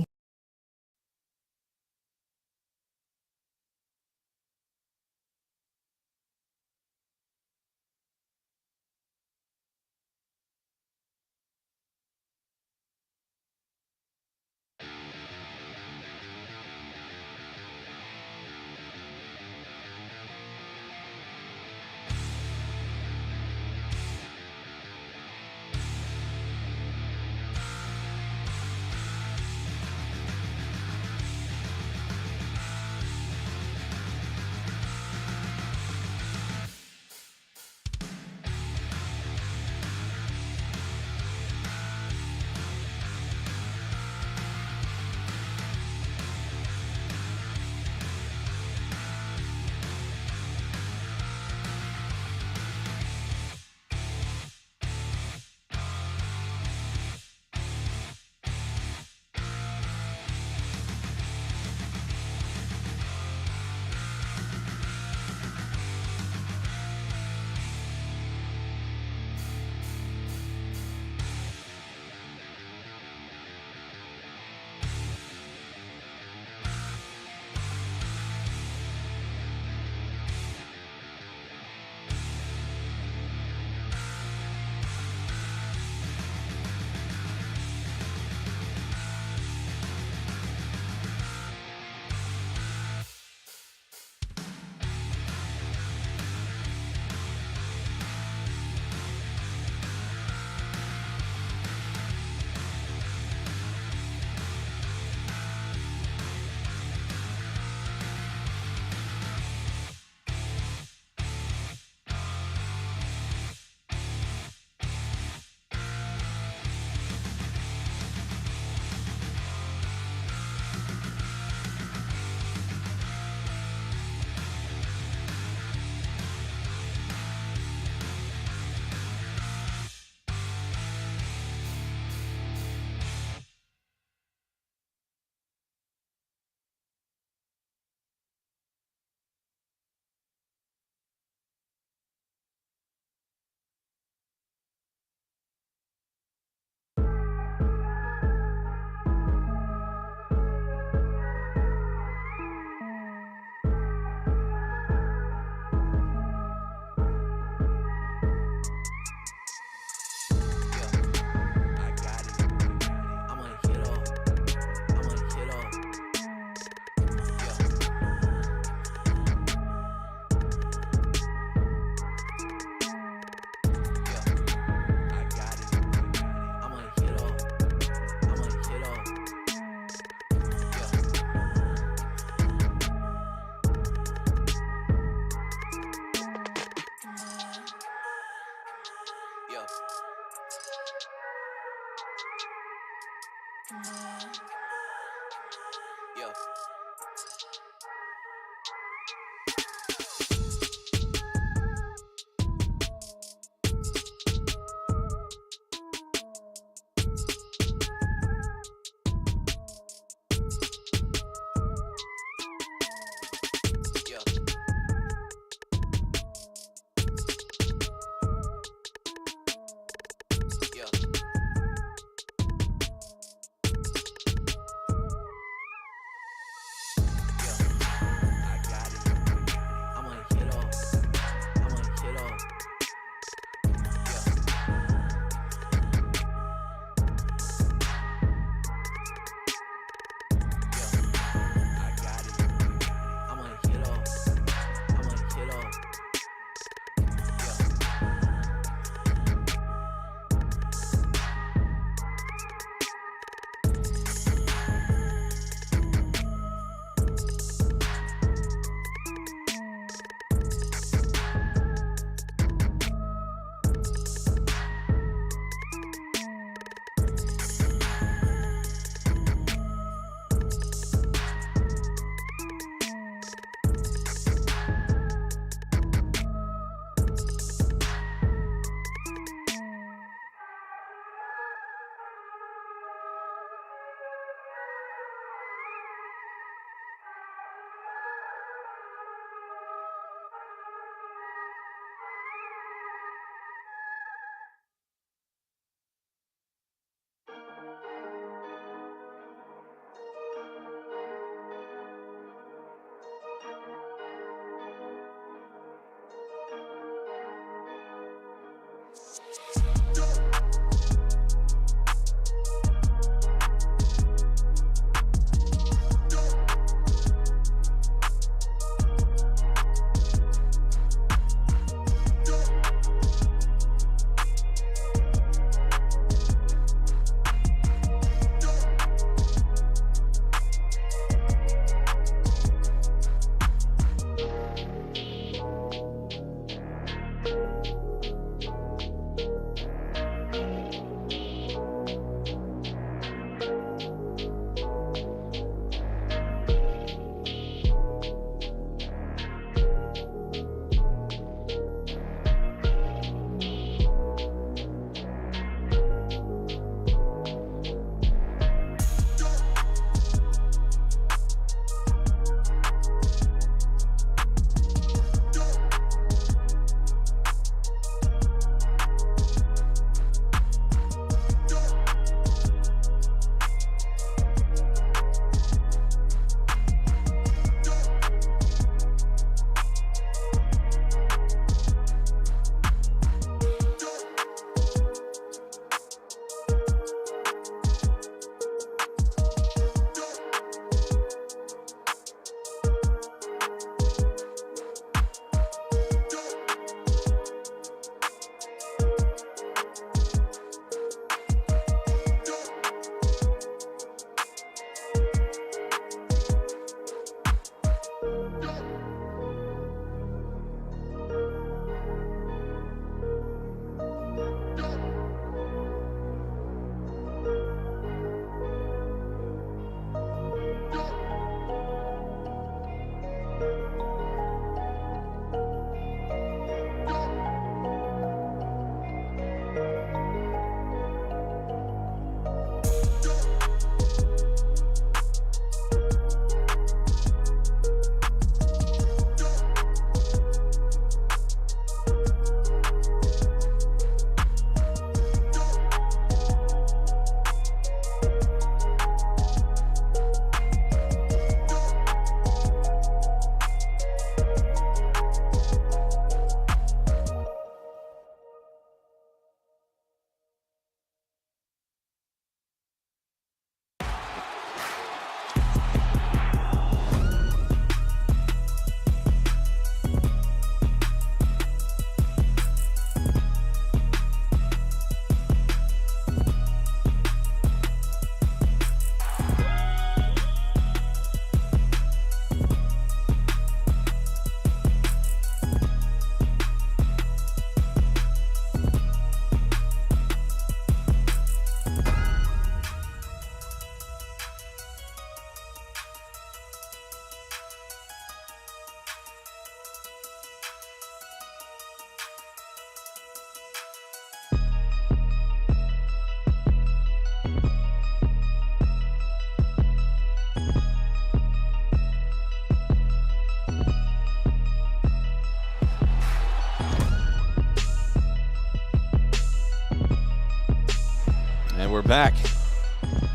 we're back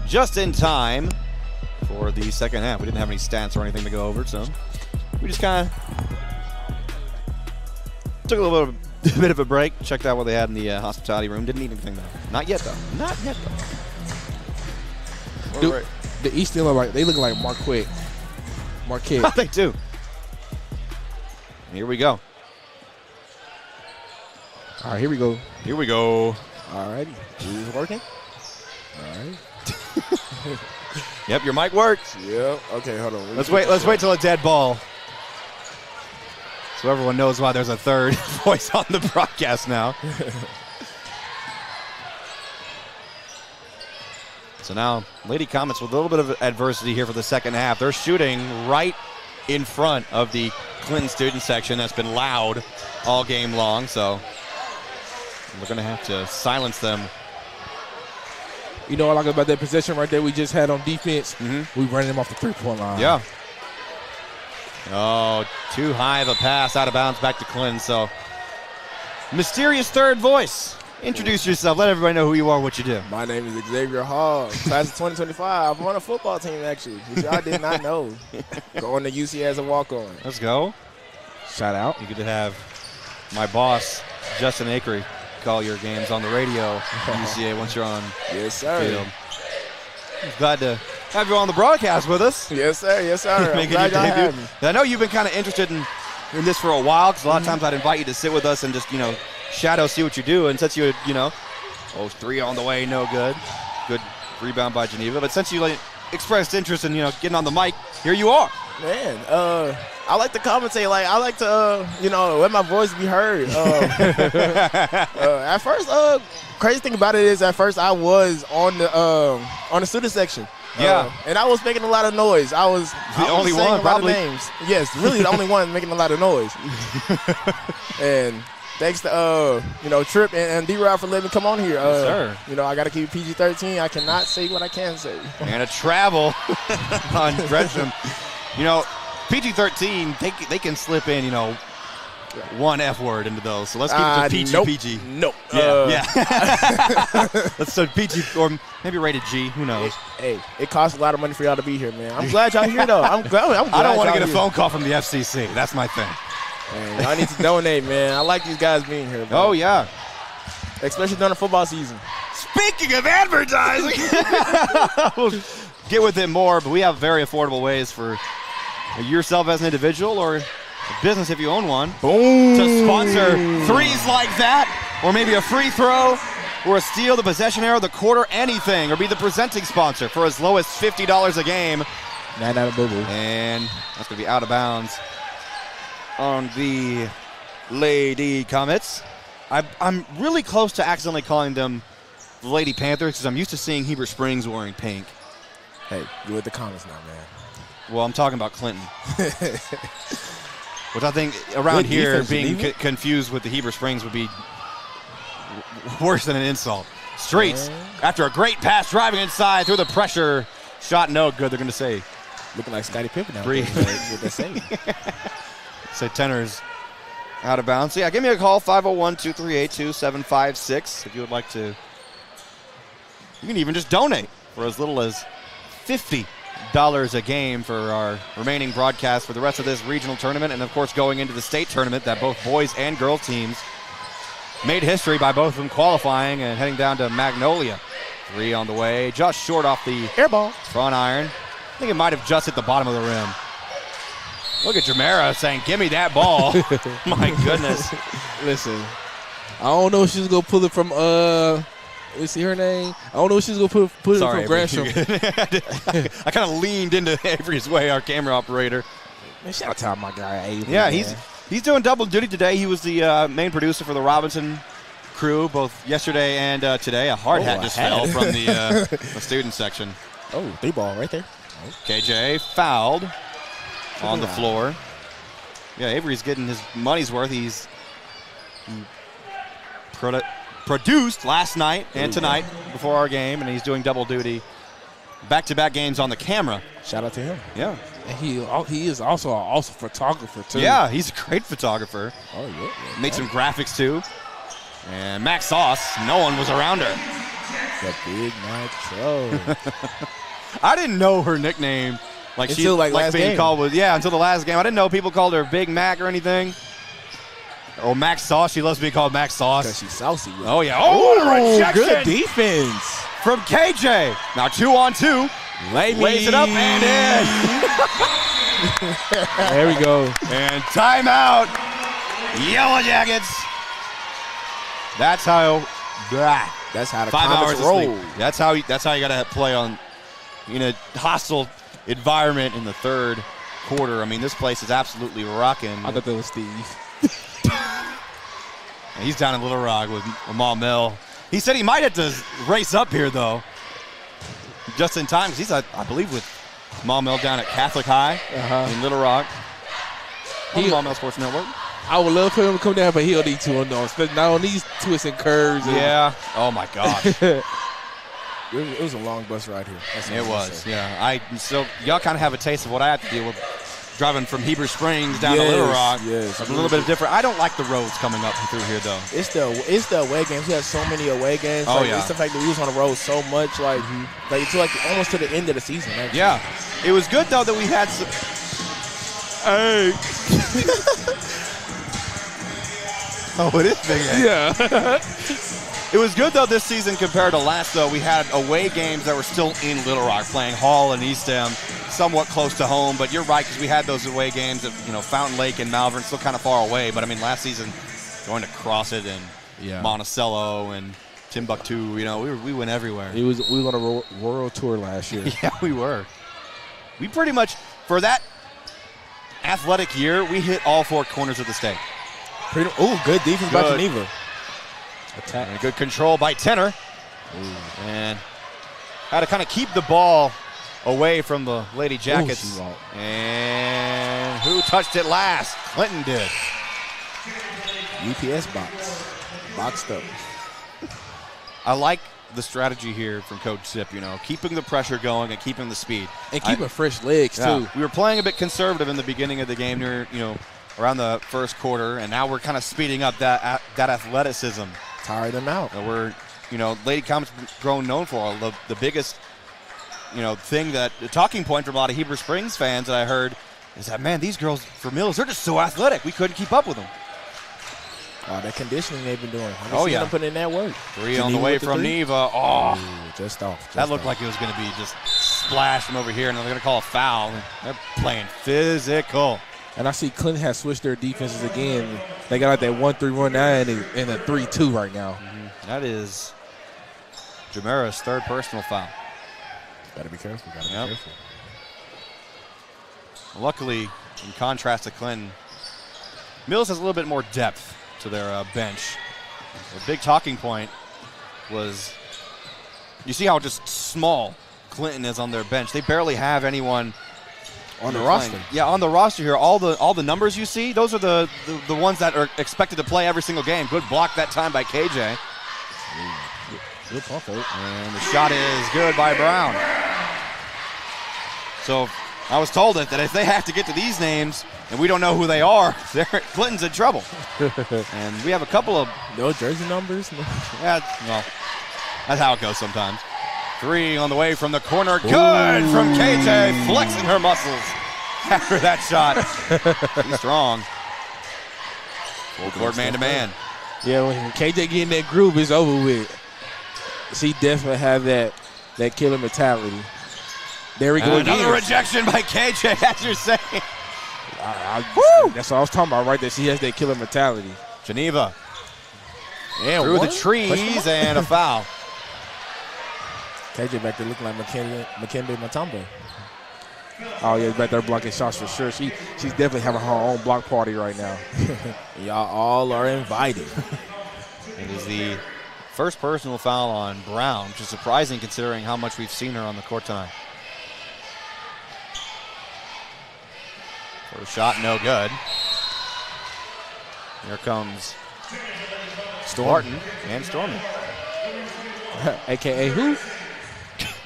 just in time for the second half. We didn't have any stats or anything to go over, so we just kind of took a little bit of a break, checked out what they had in the hospitality room. Didn't eat anything, though. Not yet, though. Not yet, though. Dude, the East look like Marquette. They do. Here we go. All right, here we go. Here we go. All right, is it working? All right. Yep, your mic works. Yep. Okay, hold on. Let's wait till a dead ball, so everyone knows why there's a third voice on the broadcast now. So now, Lady Comets with a little bit of adversity here for the second half. They're shooting right in front of the Clinton student section that's been loud all game long, so we're going to have to silence them. You know what I like about that possession right there we just had on defense? Mm-hmm. We running them off the three-point line. Yeah. Oh, too high of a pass, out of bounds, back to Clinton. So, mysterious third voice. Introduce yourself. Let everybody know who you are, what you do. My name is Xavier Hall, class of 2025. I'm on a football team, actually, which y'all did not know. Going to UC as a walk-on. Let's go. Shout out. You get to have my boss, Justin Akery, call your games on the radio at UCA once you're on Yes, sir. field. Glad to have you on the broadcast with us. Yes, sir. Yes, sir. I'm Making glad your y'all debut. have me. I know you've been kind of interested in this for a while, because a lot of times I'd invite you to sit with us and just, shadow, see what you do. And since you, three on the way, no good. Good rebound by Geneva. But since you expressed interest in, getting on the mic, here you are. Man, I like to commentate. I like to, let my voice be heard. At first, crazy thing about it is, at first I was on the student section. Yeah. And I was making a lot of noise. I was only saying one, a lot of probably. names. Yes, really the only one making a lot of noise. And thanks to Trip and D-Rod for letting me come on here. Yes, sir. I got to keep PG-13. I cannot say what I can say. And a travel on Gresham. PG-13, they can slip in, one F word into those. So let's keep it to PG. Nope. PG. Nope. Yeah. Let's so PG or maybe rated G. Who knows? Hey, it costs a lot of money for y'all to be here, man. I'm glad y'all here, though. I'm glad I don't want to y'all get a here. phone call from the FCC. That's my thing. Man, y'all need to donate, man. I like these guys being here, man. Oh, yeah. Especially during the football season. Speaking of advertising, we'll get with it more, but we have very affordable ways for yourself as an individual or a business if you own one. Boom. To sponsor threes like that, or maybe a free throw, or a steal, the possession arrow, the quarter, anything, or be the presenting sponsor for as low as $50 a game. And that's going to be out of bounds on the Lady Comets. I'm really close to accidentally calling them the Lady Panthers because I'm used to seeing Heber Springs wearing pink. Hey, you with the comments now, man. Well, I'm talking about Clinton. Which I think around Good here defense, being Geneva. confused with the Heber Springs would be worse than an insult. Streets, after a great pass driving inside through the pressure, shot no good. They're going to say Looking like Scottie Pippen now. Breathe. What they're saying. say Tenors out of bounds. So yeah, give me a call, 501-238-2756 if you would like to. You can even just donate for as little as $50 a game for our remaining broadcast for the rest of this regional tournament, and of course going into the state tournament that both boys and girls teams made history by both of them qualifying and heading down to Magnolia. Three on the way, just short off the Air ball. front iron. I think it might have just hit the bottom of the rim. Look at Jamera saying, give me that ball. My goodness. Listen, I don't know if she's going to pull it from, let's see her name. I don't know if she's going to put it Sorry, from Gresham. I kind of leaned into Avery's way, our camera operator. Man, shout out to my guy, Avery. Yeah, man. he's doing double duty today. He was the main producer for the Robinson crew, both yesterday and today. A hard hat just fell from the student section. Oh, 3 ball right there. KJ fouled on the floor. Yeah, Avery's getting his money's worth. He produced last night and tonight before our game, and he's doing double duty. Back-to-back games on the camera. Shout out to him. Yeah. And he is also an awesome photographer, too. Yeah, he's a great photographer. Oh, yeah. Made some graphics, too. And Max Sauce, no one was around her. The Big Nitro. I didn't know her nickname. Like Until, like, last being game. called was until the last game. I didn't know people called her Big Mac or anything. Or Mac Sauce. She loves being called Mac Sauce. Because she's saucy. With Oh yeah. Oh, rejection good defense. from KJ. Now 2-on-2. Lays it up and in. There we go. And timeout. Yellow Jackets. That's how. That's how the 5 hours Comets of roll. sleep. That's how you got to play on in a hostile environment in the third quarter. I mean, this place is absolutely rocking. I thought that was Steve. And he's down in Little Rock with Amal Mill. He said he might have to race up here though, just in time because he's I believe with Amal Mill down at Catholic High in Little Rock. Amal Mill Sports Network. I would love for him to come down, but he'll need to on those. Not on these twists and curves. And Yeah. Oh my gosh. It was a long bus ride here. That's what It I'm gonna was. say. Yeah. So y'all kind of have a taste of what I have to deal with. Driving from Heber Springs down to Little Rock. Yes. It's a little bit different. I don't like the roads coming up through here though. It's the away games. We had so many away games. Oh, Like, yeah. It's the fact that we was on the road so much, like to like almost to the end of the season. Actually. Yeah. It was good though that we had some. Hey. Oh, it is big. Yeah. It was good though this season compared to last though. We had away games that were still in Little Rock, playing Hall and East End, somewhat close to home. But you're right because we had those away games at Fountain Lake and Malvern, still kind of far away. But I mean last season, going to Crosset and Monticello and Timbuktu, we went everywhere. We was on a world tour last year. Yeah, we were. We pretty much for that athletic year, we hit all 4 corners of the state. Good defense by Geneva. Attack. And good control by Tenor. And had to kind of keep the ball away from the Lady Jackets. And who touched it last? Clinton did. UPS box. Boxed up. I like the strategy here from Coach Zip, keeping the pressure going and keeping the speed. And keeping fresh legs, too. We were playing a bit conservative in the beginning of the game near, around the first quarter, and now we're kind of speeding up that athleticism. Tire them out. And we're, Lady Comets grown known for the biggest, thing that the talking point from a lot of Heber Springs fans that I heard is that, man, these girls for Mills, they're just so athletic. We couldn't keep up with them. That conditioning they've been doing. Them putting in that work. 3 on the way from Neva. Oh, just off. That looked like it was going to be just splash from over here, and they're going to call a foul. They're playing physical. And I see Clinton has switched their defenses again. They got like that 1-3-1-9 and a 3-2 right now. That is Jamara's 3rd personal foul. Gotta be careful. Careful. Luckily, in contrast to Clinton, Mills has a little bit more depth to their bench. The big talking point was, you see how just small Clinton is on their bench. They barely have anyone on the roster. Yeah, on the roster here. All the numbers you see, those are the ones that are expected to play every single game. Good block that time by KJ. Good pump fake. And the shot is good by Brown. So I was told that if they have to get to these names and we don't know who they are, Clinton's in trouble. And we have a couple of no jersey numbers. Yeah, well, that's how it goes sometimes. 3 on the way from the corner. Good from KJ, flexing her muscles after that shot. He's strong. Full court man-to-man. Yeah, when KJ get in that groove, it's over with. She definitely have that killer mentality. There we go again. Another rejection by KJ, as you're saying. That's what I was talking about right there. She has that killer mentality. Geneva through the trees and a foul. KJ back there looking like Makembe Mutombo. Oh, yeah, back there blocking shots for sure. She's definitely having her own block party right now. Y'all all are invited. It is the first personal foul on Brown, which is surprising considering how much we've seen her on the court tonight. First shot, no good. Here comes Martin and Stormy. AKA who?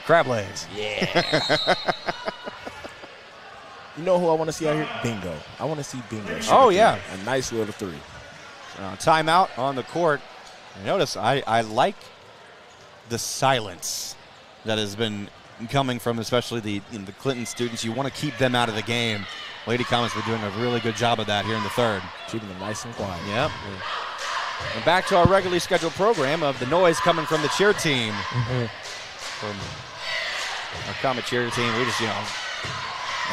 Crab legs. Yeah. You know who I want to see out here? Bingo. I want to see Bingo. Oh, yeah. A nice little 3. Timeout on the court. Notice I like the silence that has been coming from especially the Clinton students. You want to keep them out of the game. Lady Comets were doing a really good job of that here in the third. Keeping them nice and quiet. Yep. And back to our regularly scheduled program of the noise coming from the cheer team. From our Comet cheer team. We just,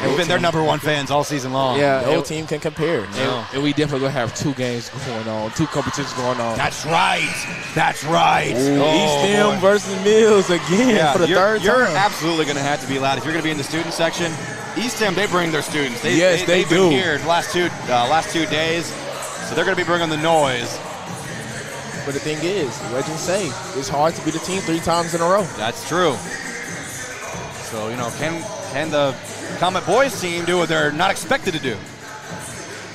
we've been their number one fans all season long. Yeah, No team can compare. No. And we definitely going to have 2 games going on, 2 competitions going on. That's right. That's right. East End versus Mills again for the third time. You're absolutely going to have to be loud. If you're going to be in the student section, East End, they bring their students. They've do. been here the last two days, so they're going to be bringing the noise. But the thing is, legends say it's hard to beat a team 3 times in a row. That's true. So, can the Comet boys team do what they're not expected to do?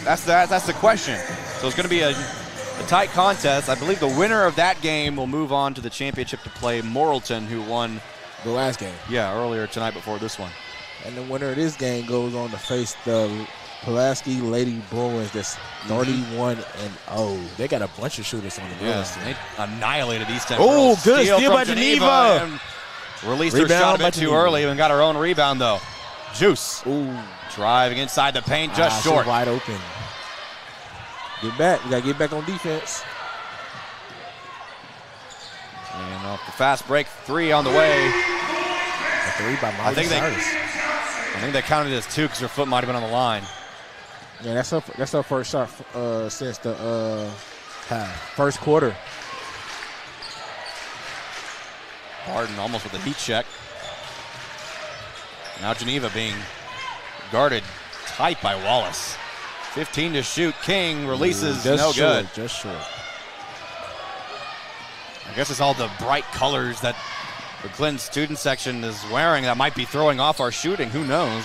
That's the question. So it's going to be a tight contest. I believe the winner of that game will move on to the championship to play Morrilton, who won The last game. earlier tonight before this one. And the winner of this game goes on to face the Pulaski Lady Bruins. That's 31-0. They got a bunch of shooters on the Mills team. They annihilated East End. Oh, Girls. good steal from by Geneva. And released her Rebound shot a by bit too Geneva. early and got her own rebound, though. Juice. Ooh. Driving inside the paint, just short. She's wide open. Get back. We got to get back on defense. And off the fast break, 3 on the way. A 3 by Molly Cyrus. I think they counted it as 2 because her foot might have been on the line. Yeah, that's her first shot since the first quarter. Harden almost with a heat check. Now Geneva being guarded tight by Wallace. 15 to shoot. King releases, no good. Just short. I guess it's all the bright colors that the Clinton student section is wearing that might be throwing off our shooting. Who knows?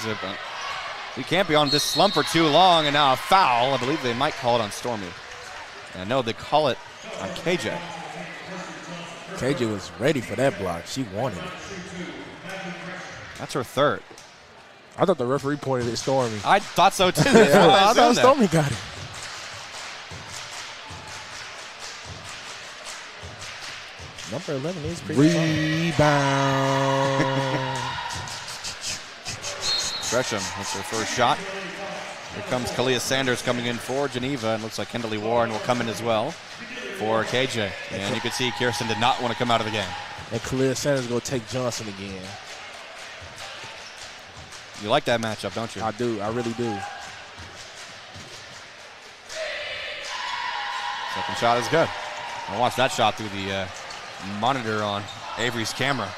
We can't be on this slump for too long. And now a foul. I believe they might call it on Stormy. And I know they call it on KJ. KJ was ready for that block. She wanted it. That's her third. I thought the referee pointed at Stormy. I thought so too. That's why I I thought assumed that. Stormy got it. Number 11 is pretty Rebound. Gresham, that's her first shot. Here comes Kalia Sanders coming in for Geneva, and looks like Kendall Warren will come in as well for KJ. And you can see Kirsten did not want to come out of the game. And Kalia Sanders going to take Johnson again. You like that matchup, don't you? I do. I really do. Second shot is good. I'll watch that shot through the monitor on Avery's camera.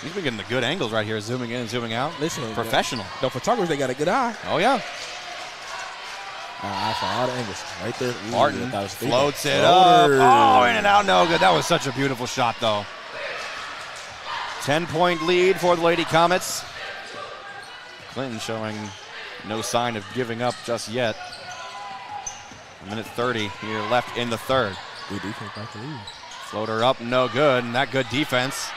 He's been getting the good angles right here, zooming in and zooming out. Listen, professional. The photographers, they got a good eye. Oh, yeah. I saw all the angles right there. Ooh, Martin that was three. floats it up. Oh, in and out, no good. That was such a beautiful shot, though. 10-point lead for the Lady Comets. Clinton showing no sign of giving up just yet. A minute 30 here left in the third. Good defense by the lead. Floater up, no good, and that good defense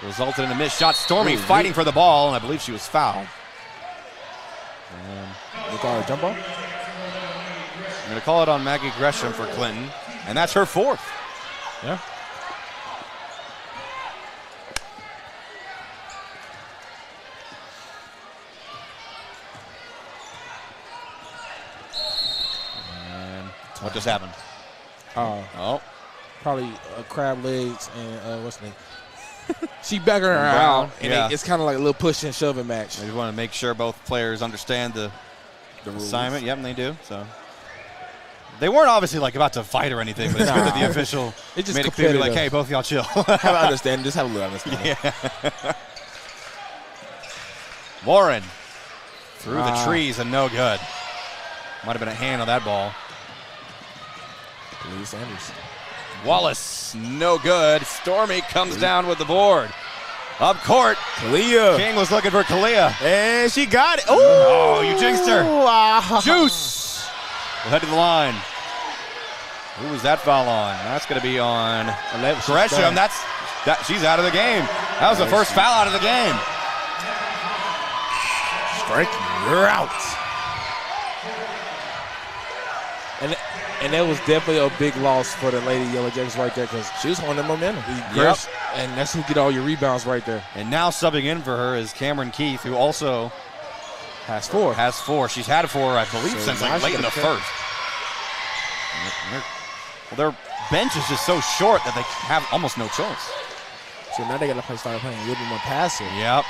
resulted in a missed shot. Stormy fighting for the ball, and I believe she was fouled. They call it a jump ball? I'm going to call it on Maggie Gresham for Clinton, and that's her fourth. Yeah. And what just happened? Oh. Probably crab legs and what's the name? She back her Brown, out, and yeah. it's kind of like a little push and shoving match. They want to make sure both players understand the assignment. Yep, and they do. So they weren't obviously like about to fight or anything, but it's good that the official It's just made it clear, like, competitive. hey, both of y'all chill. Have an understanding. Just have a little understanding. Yeah. Warren through the trees and no good. Might have been a hand on that ball. Lee Sanders. Wallace, no good. Stormy comes down with the board. Up court, Kalia. King was looking for Kalia. And she got it. Ooh. Oh, you jinxed her. Wow. Juice. We'll head to the line. Who was that foul on? That's going to be on Gresham. She's out of the game. That was the first foul out of the game. Strike. You're out. And that was definitely a big loss for the Lady Yellow Jackets right there because she was holding the momentum. Yep. And that's who get all your rebounds right there. And now subbing in for her is Cameron Keith, who also Has 4. has 4. She's had 4, I believe, So since now like she late in the gotta first. Well, their bench is just so short that they have almost no choice. So now they got to start playing a little bit more passive. Yep.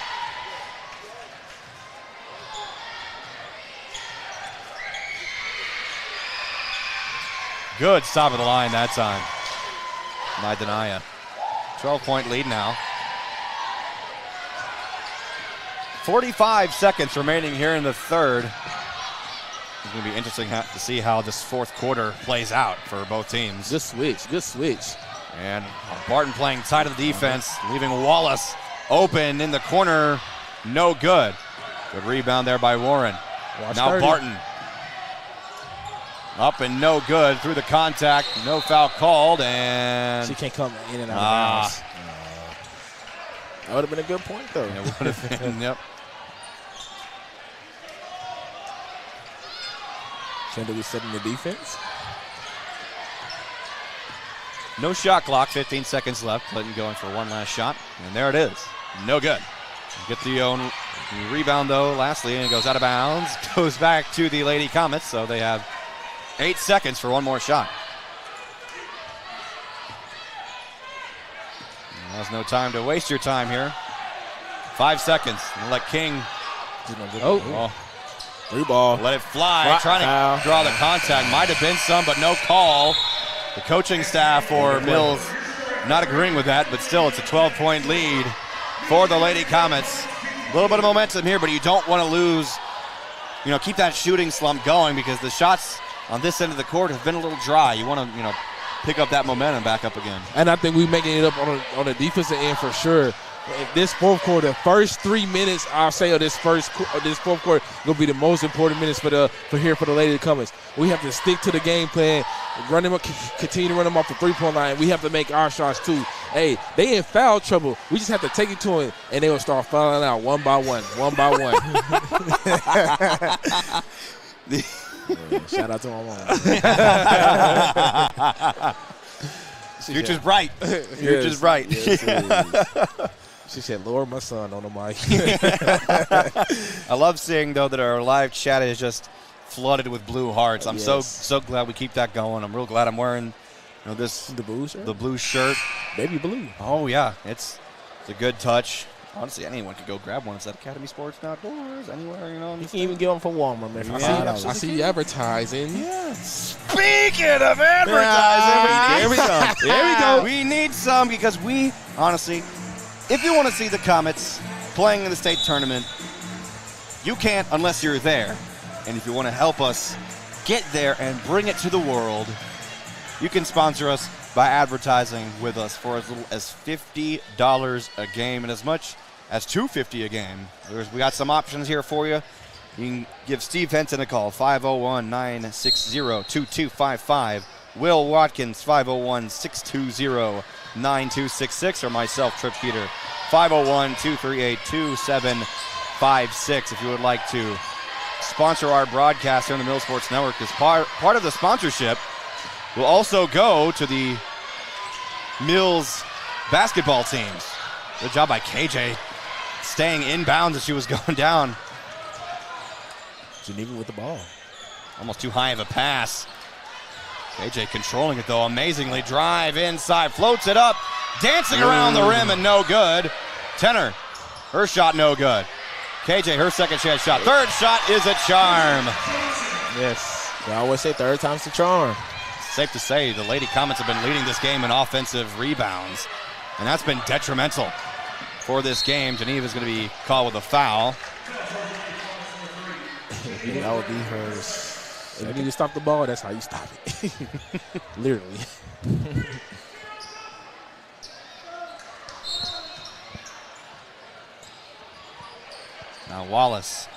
Good stop of the line that time by Denaya. 12-point lead now. 45 seconds remaining here in the third. It's going to be interesting to see how this fourth quarter plays out for both teams. Good switch. Good switch. And Barton playing tight of the defense, leaving Wallace open in the corner. No good. Good rebound there by Warren. Now 30. Barton. Up and no good through the contact. No foul called, and She can't come in and out of bounds. Ah. That would have been a good point, though. it would have been, yep. Kendall was setting the defense. No shot clock, 15 seconds left. Clinton going for one last shot, and there it is. No good. Get the own rebound, though, lastly, and it goes out of bounds. Goes back to the Lady Comets, so they have 8 seconds for one more shot. There's no time to waste your time here. 5 seconds. We'll let King Free ball. let it fly. Trying to draw the contact. Might have been some, but no call. The coaching staff for Mills not agreeing with that, but still it's a 12-point lead for the Lady Comets. A little bit of momentum here, but you don't want to lose, keep that shooting slump going because the shots on this end of the court have been a little dry. You want to, pick up that momentum back up again. And I think we're making it up on the defensive end for sure. This fourth quarter, first 3 minutes, I'll say, of this fourth quarter, will be the most important minutes for the Lady Comets. We have to stick to the game plan, run them up, continue to run them off the three-point line. We have to make our shots too. Hey, they in foul trouble. We just have to take it to them, and they will start fouling out one by one. Shout out to my mom. Future's bright. Future's bright. Yes, she said, Lord, my son on the mic. I love seeing, though, that our live chat is just flooded with blue hearts. I'm so glad we keep that going. I'm real glad I'm wearing The blue shirt? the blue shirt. Baby blue. Oh, yeah. It's a good touch. Honestly, anyone could go grab one. It's at Academy Sports Outdoors, anywhere, You can even get them for Walmart, man. I see you advertising. Yeah. Speaking of advertising, There we go. there we go. We need some because we, honestly, if you want to see the Comets playing in the state tournament, you can't unless you're there. And if you want to help us get there and bring it to the world, you can sponsor us by advertising with us for as little as $50 a game and as much as $250 a game. We got some options here for you. You can give Steve Henson a call, 501-960-2255. Will Watkins, 501-620-9266, or myself, Trip Peter, 501-238-2756. If you would like to sponsor our broadcast here on the Mill Sports Network, as part of the sponsorship will also go to the Mills basketball teams. Good job by KJ staying inbounds as she was going down. Geneva with the ball. Almost too high of a pass. KJ controlling it, though, amazingly. Drive inside, floats it up, dancing around the rim, and no good. Tenor, her shot no good. KJ, her second chance shot. Third shot is a charm. Yes. They always say third time's the charm. Safe to say the Lady Comets have been leading this game in offensive rebounds, and that's been detrimental for this game. Geneva's going to be called with a foul. That would be hers. If you need to stop the ball, that's how you stop it. Literally. Now Wallace.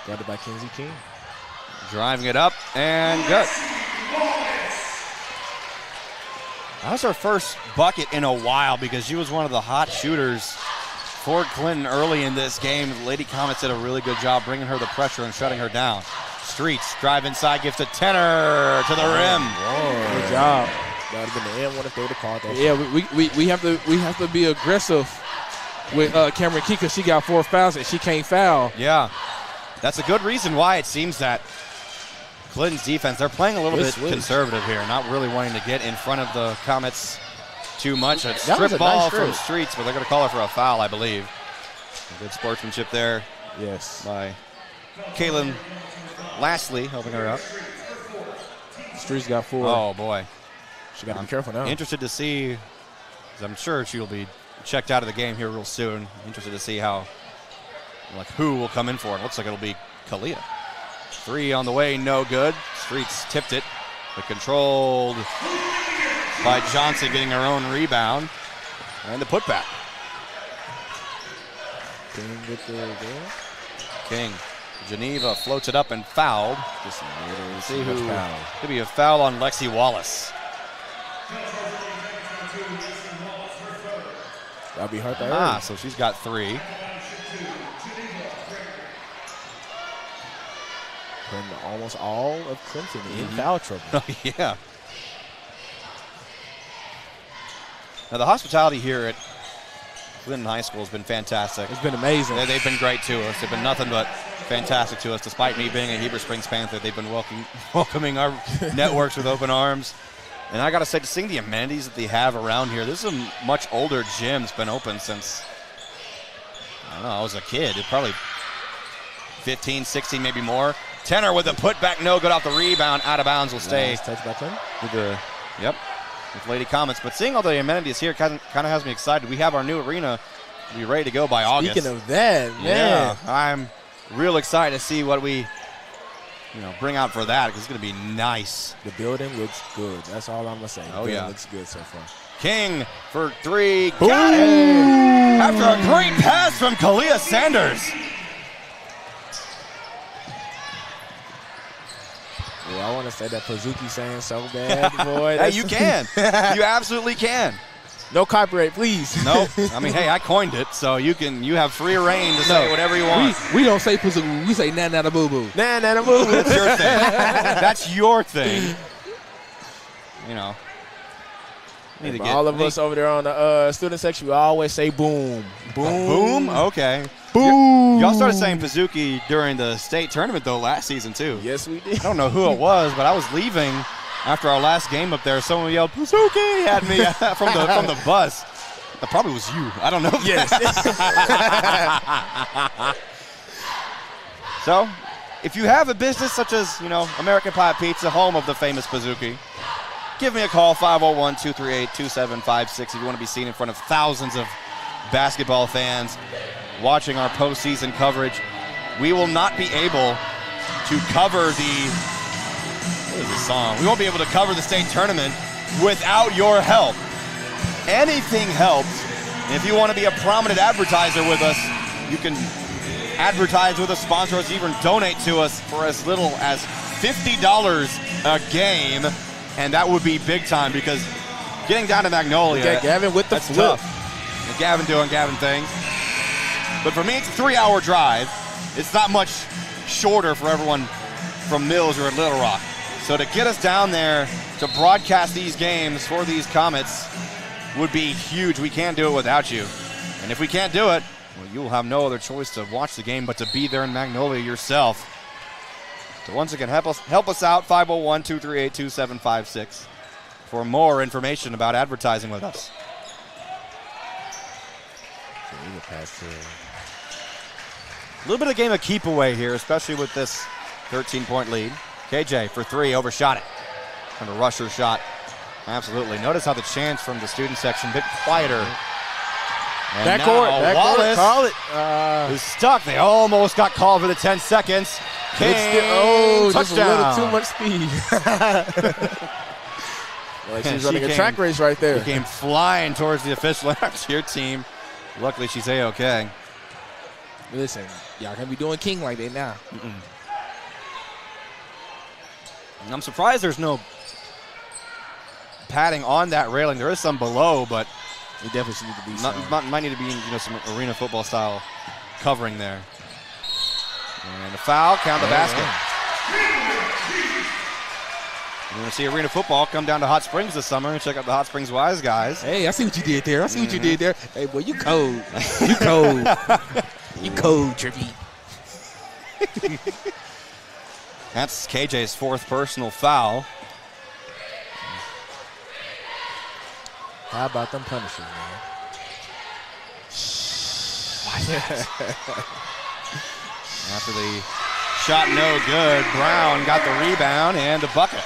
Guarded by Kenzie King. Driving it up and good. That was her first bucket in a while because she was one of the hot shooters for Clinton early in this game. Lady Comets did a really good job bringing her the pressure and shutting her down. Streets drive inside, gives to Tenor to the rim. Whoa. Good job. That would have been the end one if they would have called that. Yeah, we have to be aggressive with Cameron Key because she got 4 fouls and she can't foul. Yeah, that's a good reason why it seems that Clinton's defense, they're playing a little bit conservative here, not really wanting to get in front of the Comets too much. A strip ball from Streets, but they're going to call her for a foul, I believe. Good sportsmanship there. Yes. By Kaylin Lastly helping her up. Streets got 4. Oh, boy. She got to be careful now. Interested to see, 'cause I'm sure she'll be checked out of the game here real soon. Interested to see who will come in for it. Looks like it'll be Kalia. 3 on the way, no good. Streets tipped it, but controlled by Johnson, getting her own rebound. And the putback. King with the King. Geneva floats it up and fouled. Just see who could be a foul on Lexi Wallace. That'll be hurt there. So she's got 3. Putting almost all of Clemson in foul trouble. Oh, yeah. Now, the hospitality here at Clinton High School has been fantastic. It's been amazing. They've been great to us. They've been nothing but fantastic to us. Despite me being a Heber Springs Panther, they've been welcoming our networks with open arms. And I got to say, to seeing the amenities that they have around here, this is a much older gym. It's been open since, I don't know, I was a kid. It's probably 15, 16, maybe more. Tenor with a putback, no good off the rebound. Out of bounds will stay. Nice touch by Tenor. With Lady Comets. But seeing all the amenities here kind of has me excited. We have our new arena. We'll be ready to go by August. Speaking of that, man. Yeah, I'm real excited to see what we bring out for that, because it's going to be nice. The building looks good. That's all I'm going to say. The building looks good so far. King for 3. Got it! After a great pass from Kalia Sanders. Yeah, I want to say that Pazuki saying so bad, boy. Hey, you can. You absolutely can. No copyright, please. Nope. I mean, hey, I coined it, so you have free reign to say whatever you want. We don't say Pazuki. We say na-na-da boo-boo. Na-na-da boo-boo. That's your thing. That's your thing. All of us over there on the student section, we always say boom. Boom. Boom? Okay. Boom. Y'all started saying Pazuki during the state tournament, though, last season, too. Yes, we did. I don't know who it was, but I was leaving after our last game up there. Someone yelled, Pazuki, at me from the bus. That probably was you. I don't know. Yes. So, if you have a business such as, American Pie Pizza, home of the famous Pazuki, give me a call, 501-238-2756, if you want to be seen in front of thousands of basketball fans watching our postseason coverage. We will not be able to cover what is the song? We won't be able to cover the state tournament without your help. Anything helps. And if you want to be a prominent advertiser with us, you can advertise with us, sponsor us, even donate to us for as little as $50 a game. And that would be big time, because getting down to Magnolia, get Gavin with the flip. Tough. And Gavin doing Gavin things. But for me, it's a 3-hour drive. It's not much shorter for everyone from Mills or at Little Rock. So to get us down there to broadcast these games for these Comets would be huge. We can't do it without you. And if we can't do it, well, you will have no other choice to watch the game but to be there in Magnolia yourself. So once again, help us out, 501-238-2756 for more information about advertising with us. A little bit of game of keep away here, especially with this 13-point lead. KJ for 3, overshot it. Kind of a rusher shot. Absolutely. Notice how the chants from the student section, a bit quieter. And Wallace call it. Is stuck. They almost got called for the 10 seconds. King, just a little too much speed. Like she's running a track race right there. He came flying towards the official after your team. Luckily, she's A-okay. Listen, y'all can't be doing King like that now. And I'm surprised there's no padding on that railing. There is some below, but He definitely needs to be some. Might need to be in some arena football style covering there. And a foul, count the basket. You want to see arena football, come down to Hot Springs this summer and check out the Hot Springs Wise Guys. Hey, I see what you did there. Hey, boy, you cold. You cold. You cold, Trippy. That's KJ's 4th personal foul. How about them punishers, man? After the shot no good, Brown got the rebound and a bucket.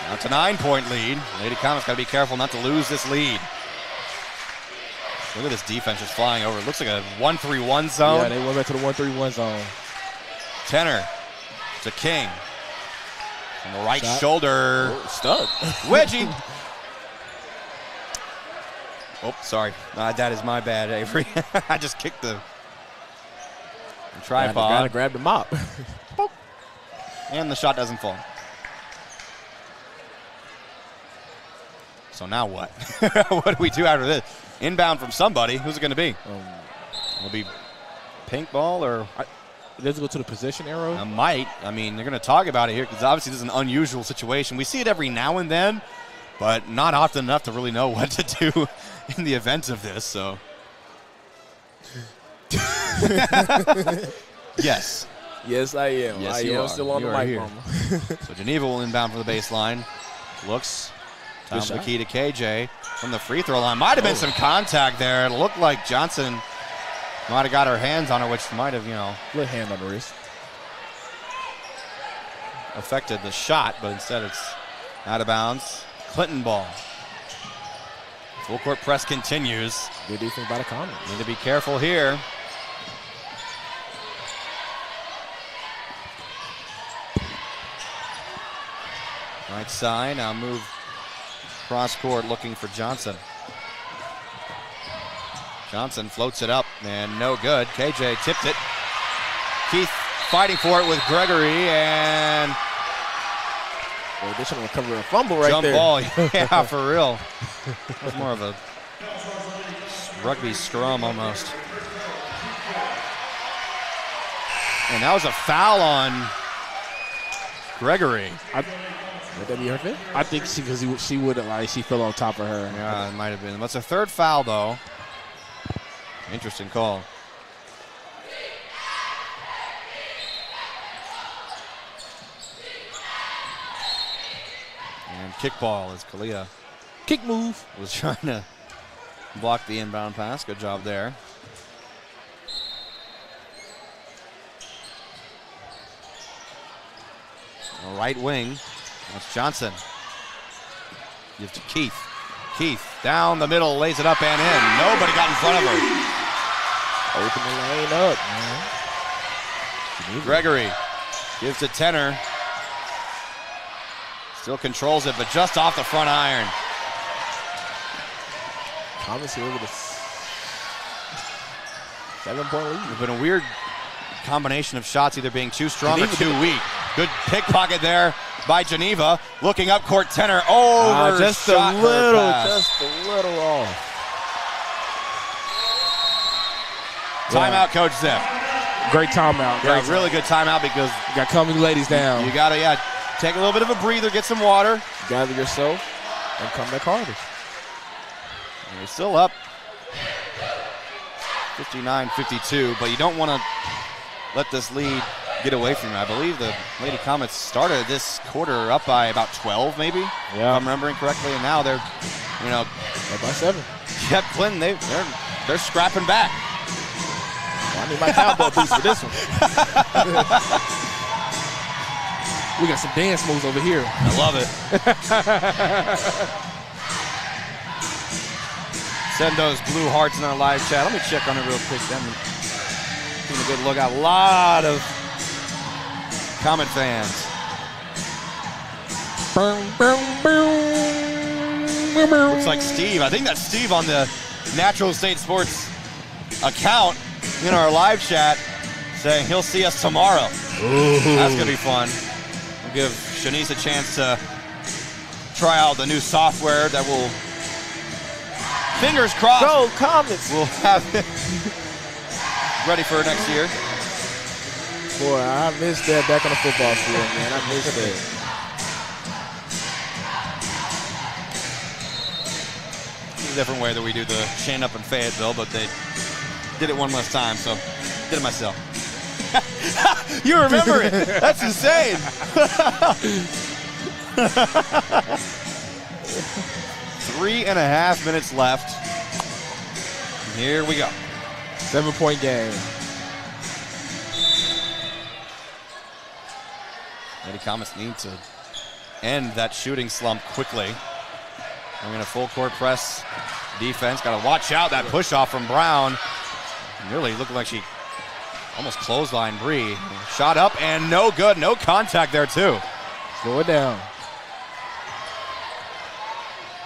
Now it's a 9-point lead. Lady Comets got to be careful not to lose this lead. Look at this defense just flying over. It looks like a 1-3-1 zone. Yeah, they went back to the 1-3-1 zone. Tenor to King. From the right Shot. shoulder. Oh, stuck. Wedgie. Oh, sorry. That is my bad, Avery. I just kicked the tripod. Gotta grab the mop. And the shot doesn't fall. So now what? What do we do after this? Inbound from somebody. Who's it going to be? Will it be pink ball or? Does it go to the possession arrow? Might. I mean, they're going to talk about it here because obviously this is an unusual situation. We see it every now and then, but not often enough to really know what to do in the event of this. So, yes. Yes, I am. Yes, I you am are. still on You the are mic, here. mama. So Geneva will inbound for the baseline. Looks. Tom Good shot. McKee to KJ from the free throw line. Might have been some contact there. It looked like Johnson might have got her hands on her, which might have, Little hand on the wrist. affected the shot, but instead it's out of bounds. Clinton ball. Full court press continues. Good defense by the Comets. Need to be careful here. Right side, now move cross court looking for Johnson. Johnson floats it up and no good. KJ tipped it. Keith fighting for it with Gregory and Boy, they should have recovered a fumble right jump there. ball. Yeah, for real. That was more of a rugby scrum almost. And that was a foul on Gregory. Would that be her fifth? I think she would have, she fell on top of her. Yeah, it might have been. That's a third foul, though. Interesting call. And kickball as Kalia Kick move. was trying to block the inbound pass. Good job there. Right wing. That's Johnson. Give to Keith. Keith down the middle, lays it up and in. Nobody got in front of her. Open the lane up, man. Gregory gives to Tenor. Still controls it, but just off the front iron. Comets here with a 7-point lead. It's been a weird combination of shots either being too strong or too weak. Good pickpocket there by Geneva. Looking up court, Tenor over. Just a little off. Timeout, Coach Zip. Great timeout. Yeah, Great really good timeout because You got to calm the ladies down. you got to take a little bit of a breather, get some water. Gather yourself and come back harder. And you're still up 59-52, but you don't want to let this lead get away from you. I believe the Lady Comets started this quarter up by about 12, maybe, if I'm remembering correctly, and now they're, Up by 7. Yep, Clinton, they're scrapping back. Well, I need my cowboy boots for this one. We got some dance moves over here. I love it. Send those blue hearts in our live chat. Let me check on it real quick. Taking a good look at a lot of Comet fans. Looks like Steve. I think that's Steve on the Natural State Sports account in our live chat saying he'll see us tomorrow. Ooh. That's going to be fun. We'll give Shanice a chance to try out the new software that will Fingers crossed. Go, Comets. We'll have it ready for next year. Boy, I missed that back on the football field, man. I missed that. It's a different way that we do the chain up in Fayetteville, but they did it one less time, so did it myself. You remember it. That's insane. 3.5 minutes left. Here we go. 7-point game. Lady Comets need to end that shooting slump quickly. I'm going to full court press defense. Got to watch out that push off from Brown. Nearly looked like she almost clothesline Bree. Shot up and no good. No contact there too. Slow it down.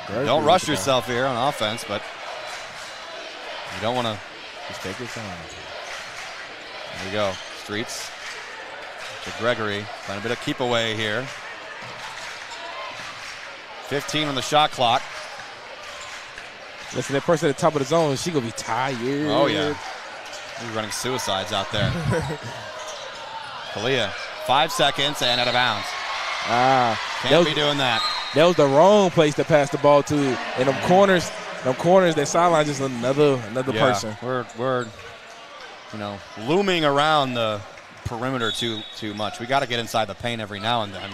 Don't rush yourself here on offense, but you don't want to. Just take your time. There we go. Streets to Gregory. Playing a bit of keep away here. 15 on the shot clock. Listen, that person at the top of the zone, she going to be tired. Oh, yeah. We're running suicides out there. Kalia, 5 seconds and out of bounds. Can't be doing that. That was the wrong place to pass the ball to. And them corners, that sideline, just another person. We're looming around the perimeter too much. We got to get inside the paint every now and then.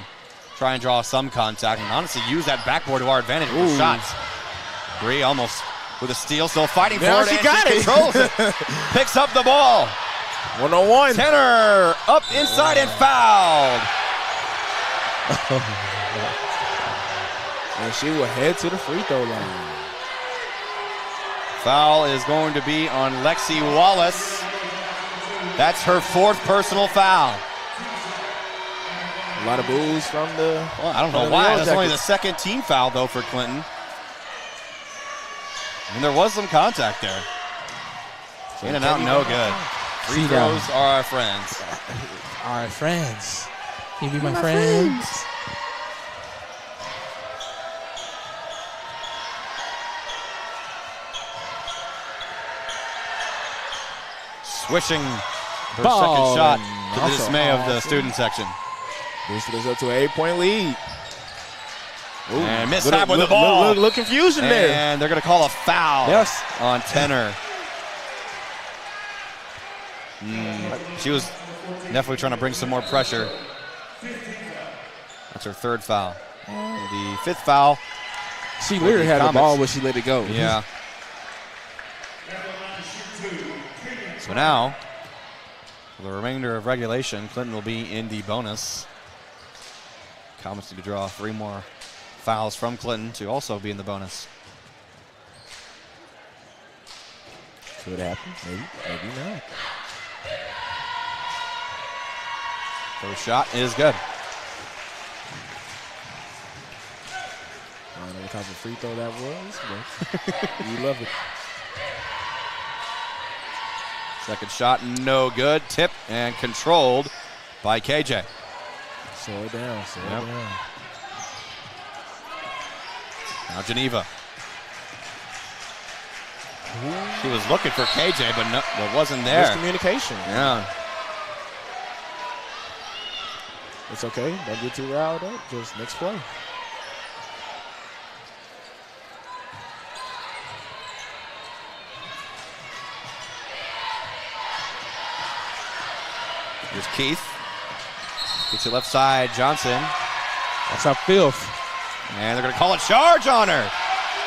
Try and draw some contact and honestly use that backboard to our advantage with shots. Bree almost with a steal, still fighting for it. She got it. Controls it. Picks up the ball. 101. Tenor up inside and fouled. And she will head to the free throw line. Foul is going to be on Lexi Wallace. That's her 4th personal foul. A lot of boos from the. Well, I don't know why. That's only the 2nd team foul, though, for Clinton. And there was some contact there. In and out, no good. Free throws are our friends. Our friends. You be my friends. Swishing her Ball second shot and to the dismay of the student section. This is up to an 8-point lead. Ooh, And mishap with the ball. Look confusion there. And they're going to call a foul on Tenor. She was definitely trying to bring some more pressure. That's her 3rd foul. The 5th foul. She literally had the ball when she let it go. Yeah. So now, for the remainder of regulation, Clinton will be in the bonus. Comets need to draw 3 more fouls from Clinton to also be in the bonus. Could happen. Maybe not. First shot is good. I don't know what type of free throw that was, but you love it. Second shot, no good. Tip and controlled by KJ. Slow it down, slow it down. Now Geneva. She was looking for KJ, but it wasn't there. Miscommunication. Yeah. It's okay. Don't get too riled up. Just next play. Here's Keith. Gets it left side. Johnson. That's our 5th. And they're going to call a charge on her.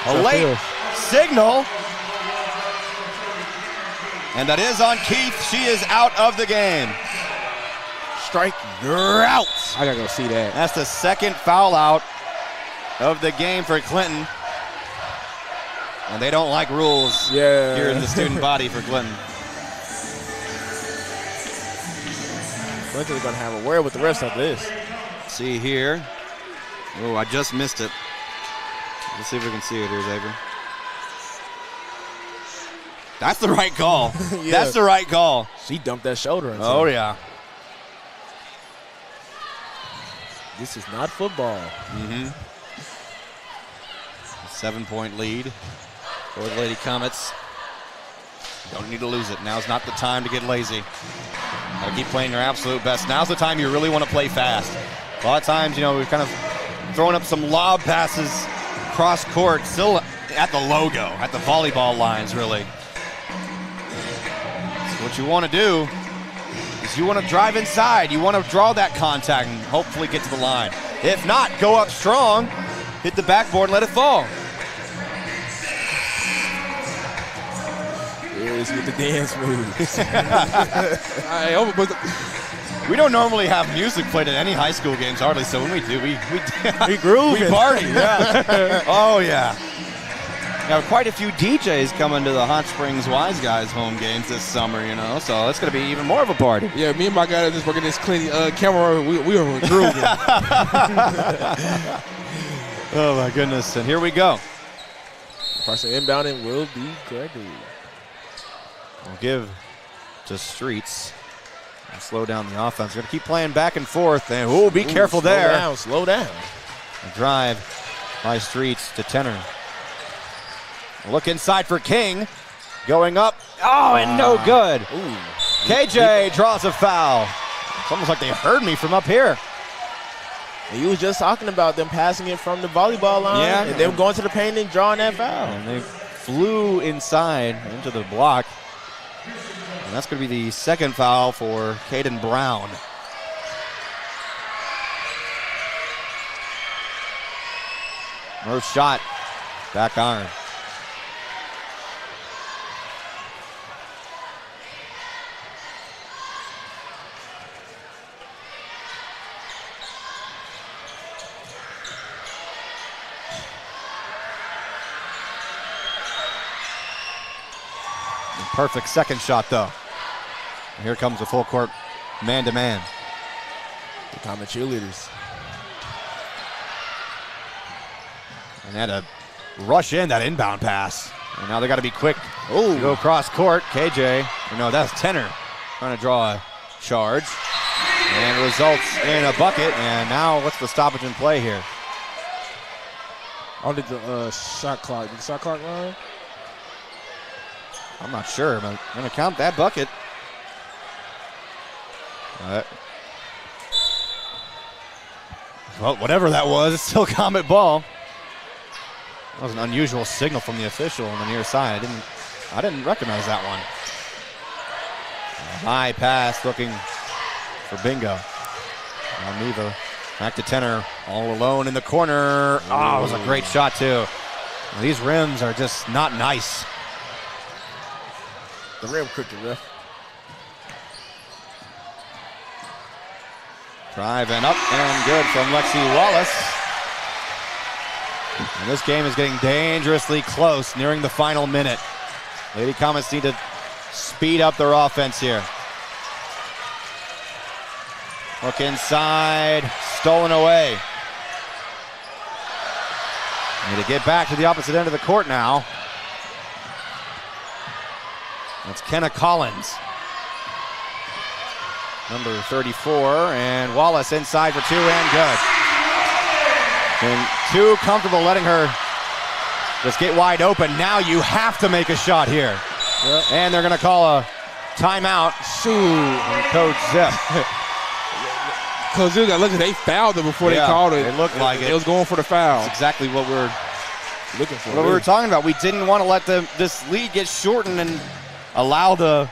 A late signal. And that is on Keith. She is out of the game. Strike. You're out. I got to go see that. That's the 2nd foul out of the game for Clinton. And they don't like rules here in the student body for Clinton. Clinton's going to have a word with the rest of this. See here. Oh, I just missed it. Let's see if we can see it here, Xavier. That's the right call. That's the right call. She dumped that shoulder. Oh, yeah. This is not football. 7-point lead. for the Lady Comets. Don't need to lose it. Now's not the time to get lazy. Gotta keep playing your absolute best. Now's the time you really want to play fast. A lot of times, we've kind of thrown up some lob passes cross court, still at the logo, at the volleyball lines, really. So what you want to do is you want to drive inside. You want to draw that contact and hopefully get to the line. If not, go up strong, hit the backboard, and let it fall. Is with the dance moves. We don't normally have music played at any high school games, hardly. So when we do, we groove. We party. Yeah. Oh yeah. Now quite a few DJs coming to the Hot Springs Wise Guys home games this summer. So it's going to be even more of a party. Yeah, me and my guy just working this clean camera. We were grooving. Oh my goodness! And here we go. Pressure inbounding will be Gregory. We'll give to Streets. And slow down the offense. We're going to keep playing back and forth. And be careful there. Slow down. A drive by Streets to Tenor. Look inside for King. Going up. Oh, and no good. KJ draws a foul. It's almost like they heard me from up here. And you was just talking about them passing it from the volleyball line and them going to the paint and drawing that foul. And they flew inside into the block. And that's going to be the second foul for Caden Brown. First shot, back iron. Perfect second shot, though. And here comes the full court man-to-man. The common cheerleaders. And they had to rush in that inbound pass. And now they got to be quick to go across court. KJ, no, that's Tenor, trying to draw a charge. And results in a bucket. And now what's the stoppage in play here? On the shot clock. Did the shot clock run? I'm not sure, but I'm going to count that bucket. Well, whatever that was, it's still Comet ball. That was an unusual signal from the official on the near side. I didn't recognize that one. A high pass looking for bingo. Now Neva back to Tenor, all alone in the corner. Oh, it was a great shot too. Well, these rims are just not nice. The rim crooked, ref. Drive and up and good from Lexi Wallace. And this game is getting dangerously close, nearing the final minute. Lady Comets need to speed up their offense here. Look inside, stolen away. Need to get back to the opposite end of the court now. That's Kenna Collins. Number 34, and Wallace inside for two and good. And too comfortable letting her just get wide open. Now you have to make a shot here. Yep. And they're going to call a timeout. And Coach Zip. Coach Zip got they fouled them before they called it. It looked like it. It was going for the foul. That's exactly what we're looking for. What we were talking about. We didn't want to let this lead get shortened and allow the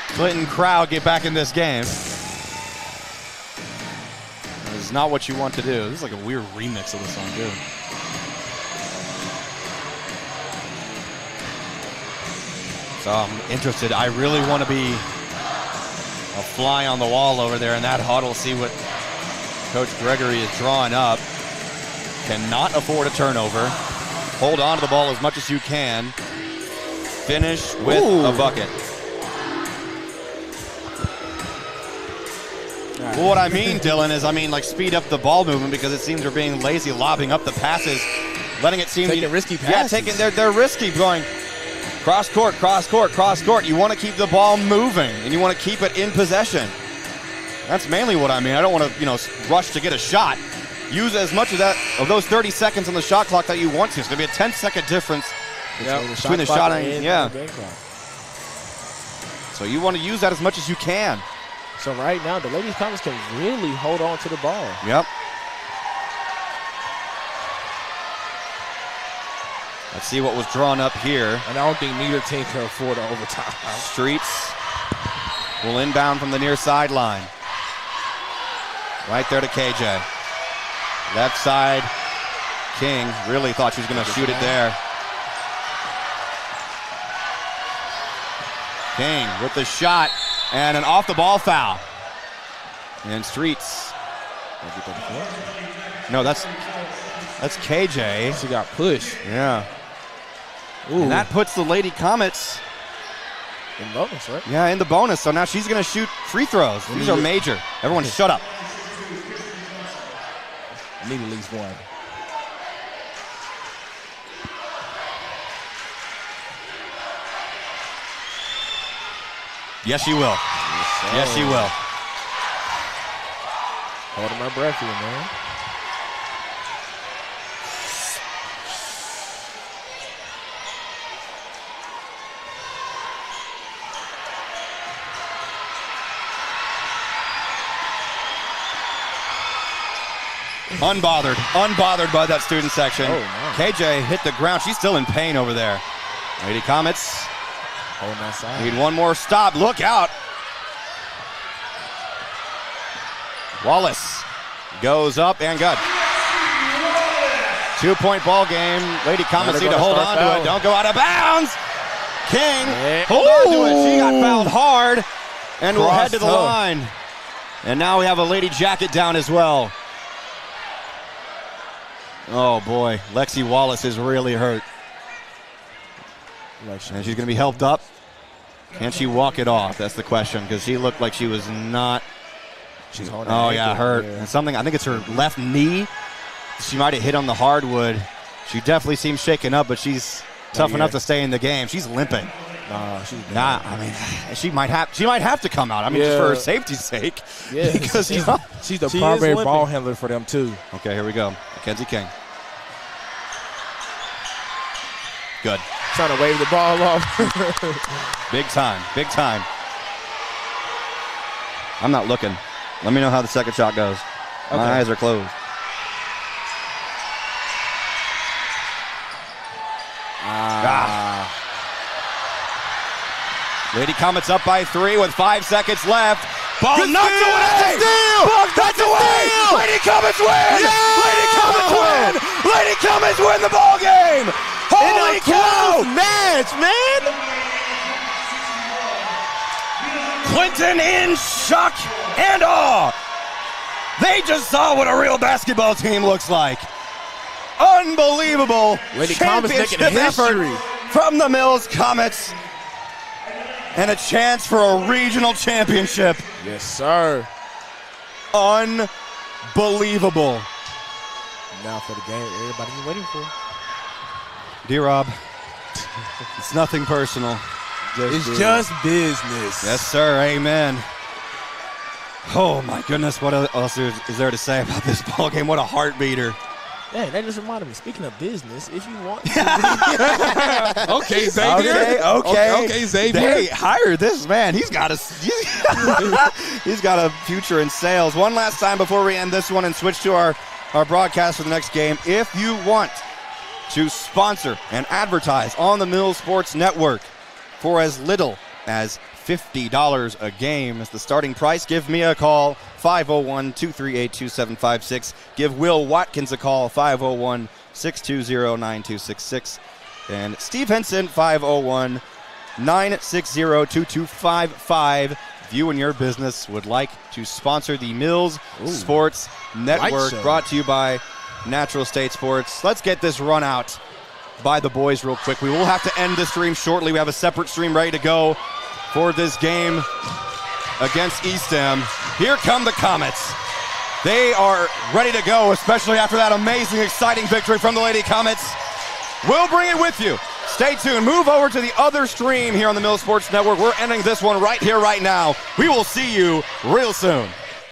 Clinton crowd get back in this game. That is not what you want to do. This is like a weird remix of the song, too. So I'm interested. I really want to be a fly on the wall over there in that huddle, see what Coach Gregory is drawing up. Cannot afford a turnover. Hold on to the ball as much as you can. Finish with a bucket. Well, what I mean, Dylan, is like speed up the ball movement because it seems they're being lazy, lobbing up the passes, letting it seem taking risky passes. Yeah, they're risky, going cross court, cross court, cross court. You want to keep the ball moving and you want to keep it in possession. That's mainly what I mean. I don't want to, rush to get a shot. use as much of those 30 seconds on the shot clock that you want to. It's going to be a 10-second difference between the shot and the game clock. So you want to use that as much as you can. So right now, the Ladies Comets can really hold on to the ball. Yep. Let's see what was drawn up here. And I don't think neither team can afford the overtime. Streets will inbound from the near sideline. Right there to KJ. Left side, King really thought she was going to shoot it there. King with the shot and an off-the-ball foul. And Streets. No, that's KJ. She got pushed. Yeah. Ooh. And that puts the Lady Comets in bonus, right? Yeah, in the bonus. So now she's going to shoot free throws. These are major. Everyone shut up. I need at least one. Yes, she will. Yes, she will. Holding my breath here, man. Unbothered by that student section. Oh, no. KJ hit the ground. She's still in pain over there. Lady Comets holding that side. Need one more stop. Look out. Wallace goes up and good. 2-point ball game. Lady Comets need to hold on to it. Don't go out of bounds. King, hold on to it. She got fouled hard and will head to the line. And now we have a Lady Jacket down as well. Oh boy, Lexi Wallace is really hurt. And she's going to be helped up. Can she walk it off? That's the question, because she looked like she was not. She's holding. Oh yeah, hurt. And something. I think it's her left knee. She might have hit on the hardwood. She definitely seems shaken up, but she's tough enough to stay in the game. She's limping. She's not. I mean, she might have to come out. I mean, just for her safety's sake. Yeah, because she's the primary ball handler for them too. Okay, here we go. Mackenzie King. Good. Trying to wave the ball off. Big time. Big time. I'm not looking. Let me know how the second shot goes. Okay. My eyes are closed. Lady Comets up by 3 with 5 seconds left. Ball knocked away! Ball knocked away! Lady Comets win! Yeah! Lady Comets win! Lady Comets win the ball game! Holy cow! Match, man! Clinton in shock and awe. They just saw what a real basketball team looks like. Unbelievable Lady Comets making history from the Mills Comets. And a chance for a regional championship. Yes, sir. Unbelievable. Now for the game everybody's been waiting for. D-Rob, it's nothing personal. Just business. Yes, sir. Amen. Oh, my goodness. What else is there to say about this ball game? What a heartbeater. Hey, that just reminded me. Speaking of business, if you want Okay, Xavier. Okay, Xavier. Hey, hire this man. He's got a future in sales. One last time before we end this one and switch to our broadcast for the next game. If you want to sponsor and advertise on the Mills Sports Network for as little as $50 a game as the starting price, give me a call, 501-238-2756. Give Will Watkins a call, 501-620-9266. And Steve Henson, 501-960-2255. If you and your business would like to sponsor the Mills Sports Network, brought to you by Natural State Sports. Let's get this run out by the boys real quick. We will have to end this stream shortly. We have a separate stream ready to go for this game against Eastham. Here come the Comets. They are ready to go, especially after that amazing, exciting victory from the Lady Comets. We'll bring it with you. Stay tuned. Move over to the other stream here on the Mills Sports Network. We're ending this one right here, right now. We will see you real soon.